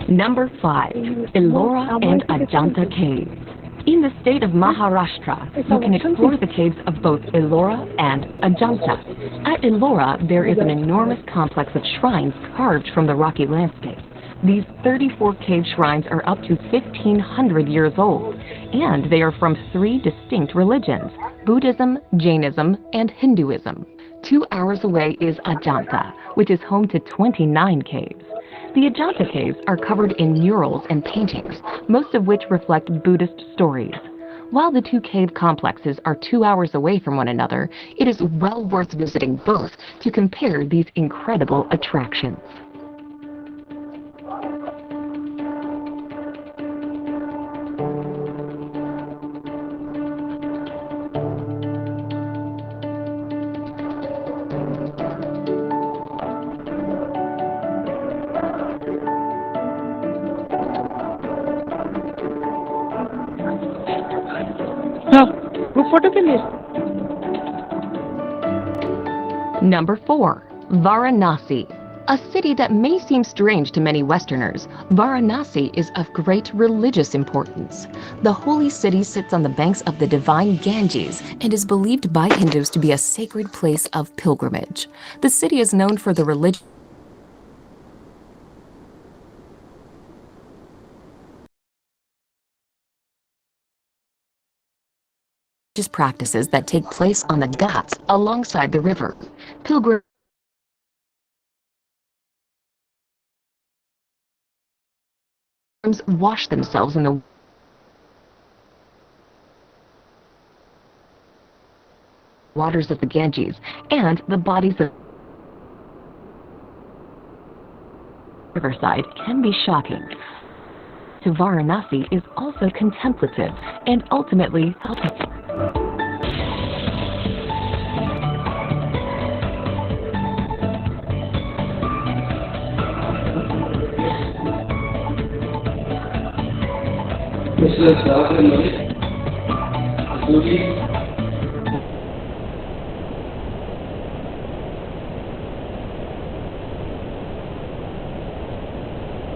Number 5. Ellora and Ajanta Caves. In the state of Maharashtra, you can explore the caves of both Ellora and Ajanta. At Ellora, there is an enormous complex of shrines carved from the rocky landscape. These 34 cave shrines are up to 1,500 years old, and they are from 3 distinct religions: Buddhism, Jainism, and Hinduism. 2 hours away is Ajanta, which is home to 29 caves. The Ajanta caves are covered in murals and paintings, most of which reflect Buddhist stories. While the 2 cave complexes are 2 hours away from one another, it is well worth visiting both to compare these incredible attractions. Number 4. Varanasi. A city that may seem strange to many Westerners, Varanasi is of great religious importance. The holy city sits on the banks of the divine Ganges and is believed by Hindus to be a sacred place of pilgrimage. The city is known for the religious practices that take place on the Ghats alongside the river. Pilgrims wash themselves in the waters of the Ganges, and the bodies of the riverside can be shocking. To Varanasi is also contemplative and ultimately helpful.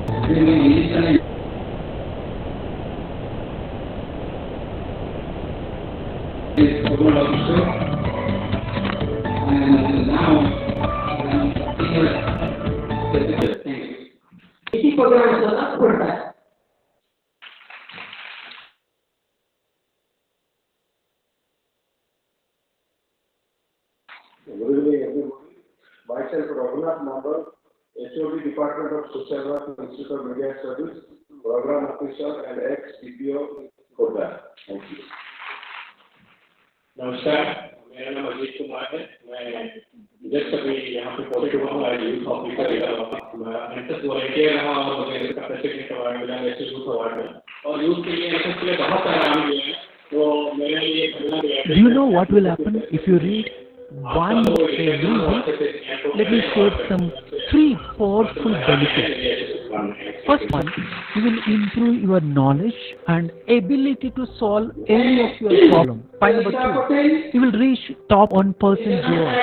Good evening, everybody. Myself, Raghunath Number, HOD Department of Social Work, Institute of Media Studies, Program Officer and ex-DPO, Koda. Thank you. नमस्कार, मेरा नाम अजीत कुमार है। मैं just अभी यहाँ पे positive हूँ। आज यूथ ऑफिसर एंट्रेंस वॉलंटियर रहा और मुझे इसका प्रेसिडेंट अवार्ड मिला, नेशनल यूथ अवार्ड मिला और यूथ के लिए एंट्रेंस के लिए बहुत सारा काम किया है। तो मेरे लिए Do you know what will happen if you read one every week? Let me share some three powerful benefits. First one, you will improve your knowledge and ability to solve any of your problem. Point number two, you will reach top 1% growth.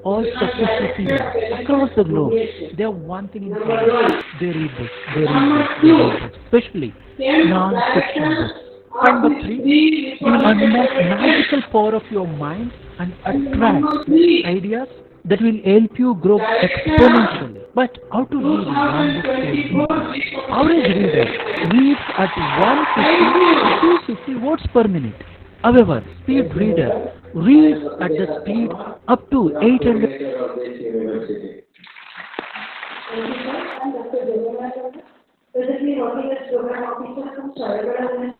All successful people across the globe, they have one thing in common. They read books. They read books, especially non-fiction books. Point number three, you will unlock magical power of your mind and attract ideas that will help you grow exponentially. But how to read one book every day? Average reader reads at 150 to 250 words per minute. However, speed reader reads at the speed up to 800. Thank you, sir. I'm Dr. Presently working as Program Officer from Charapada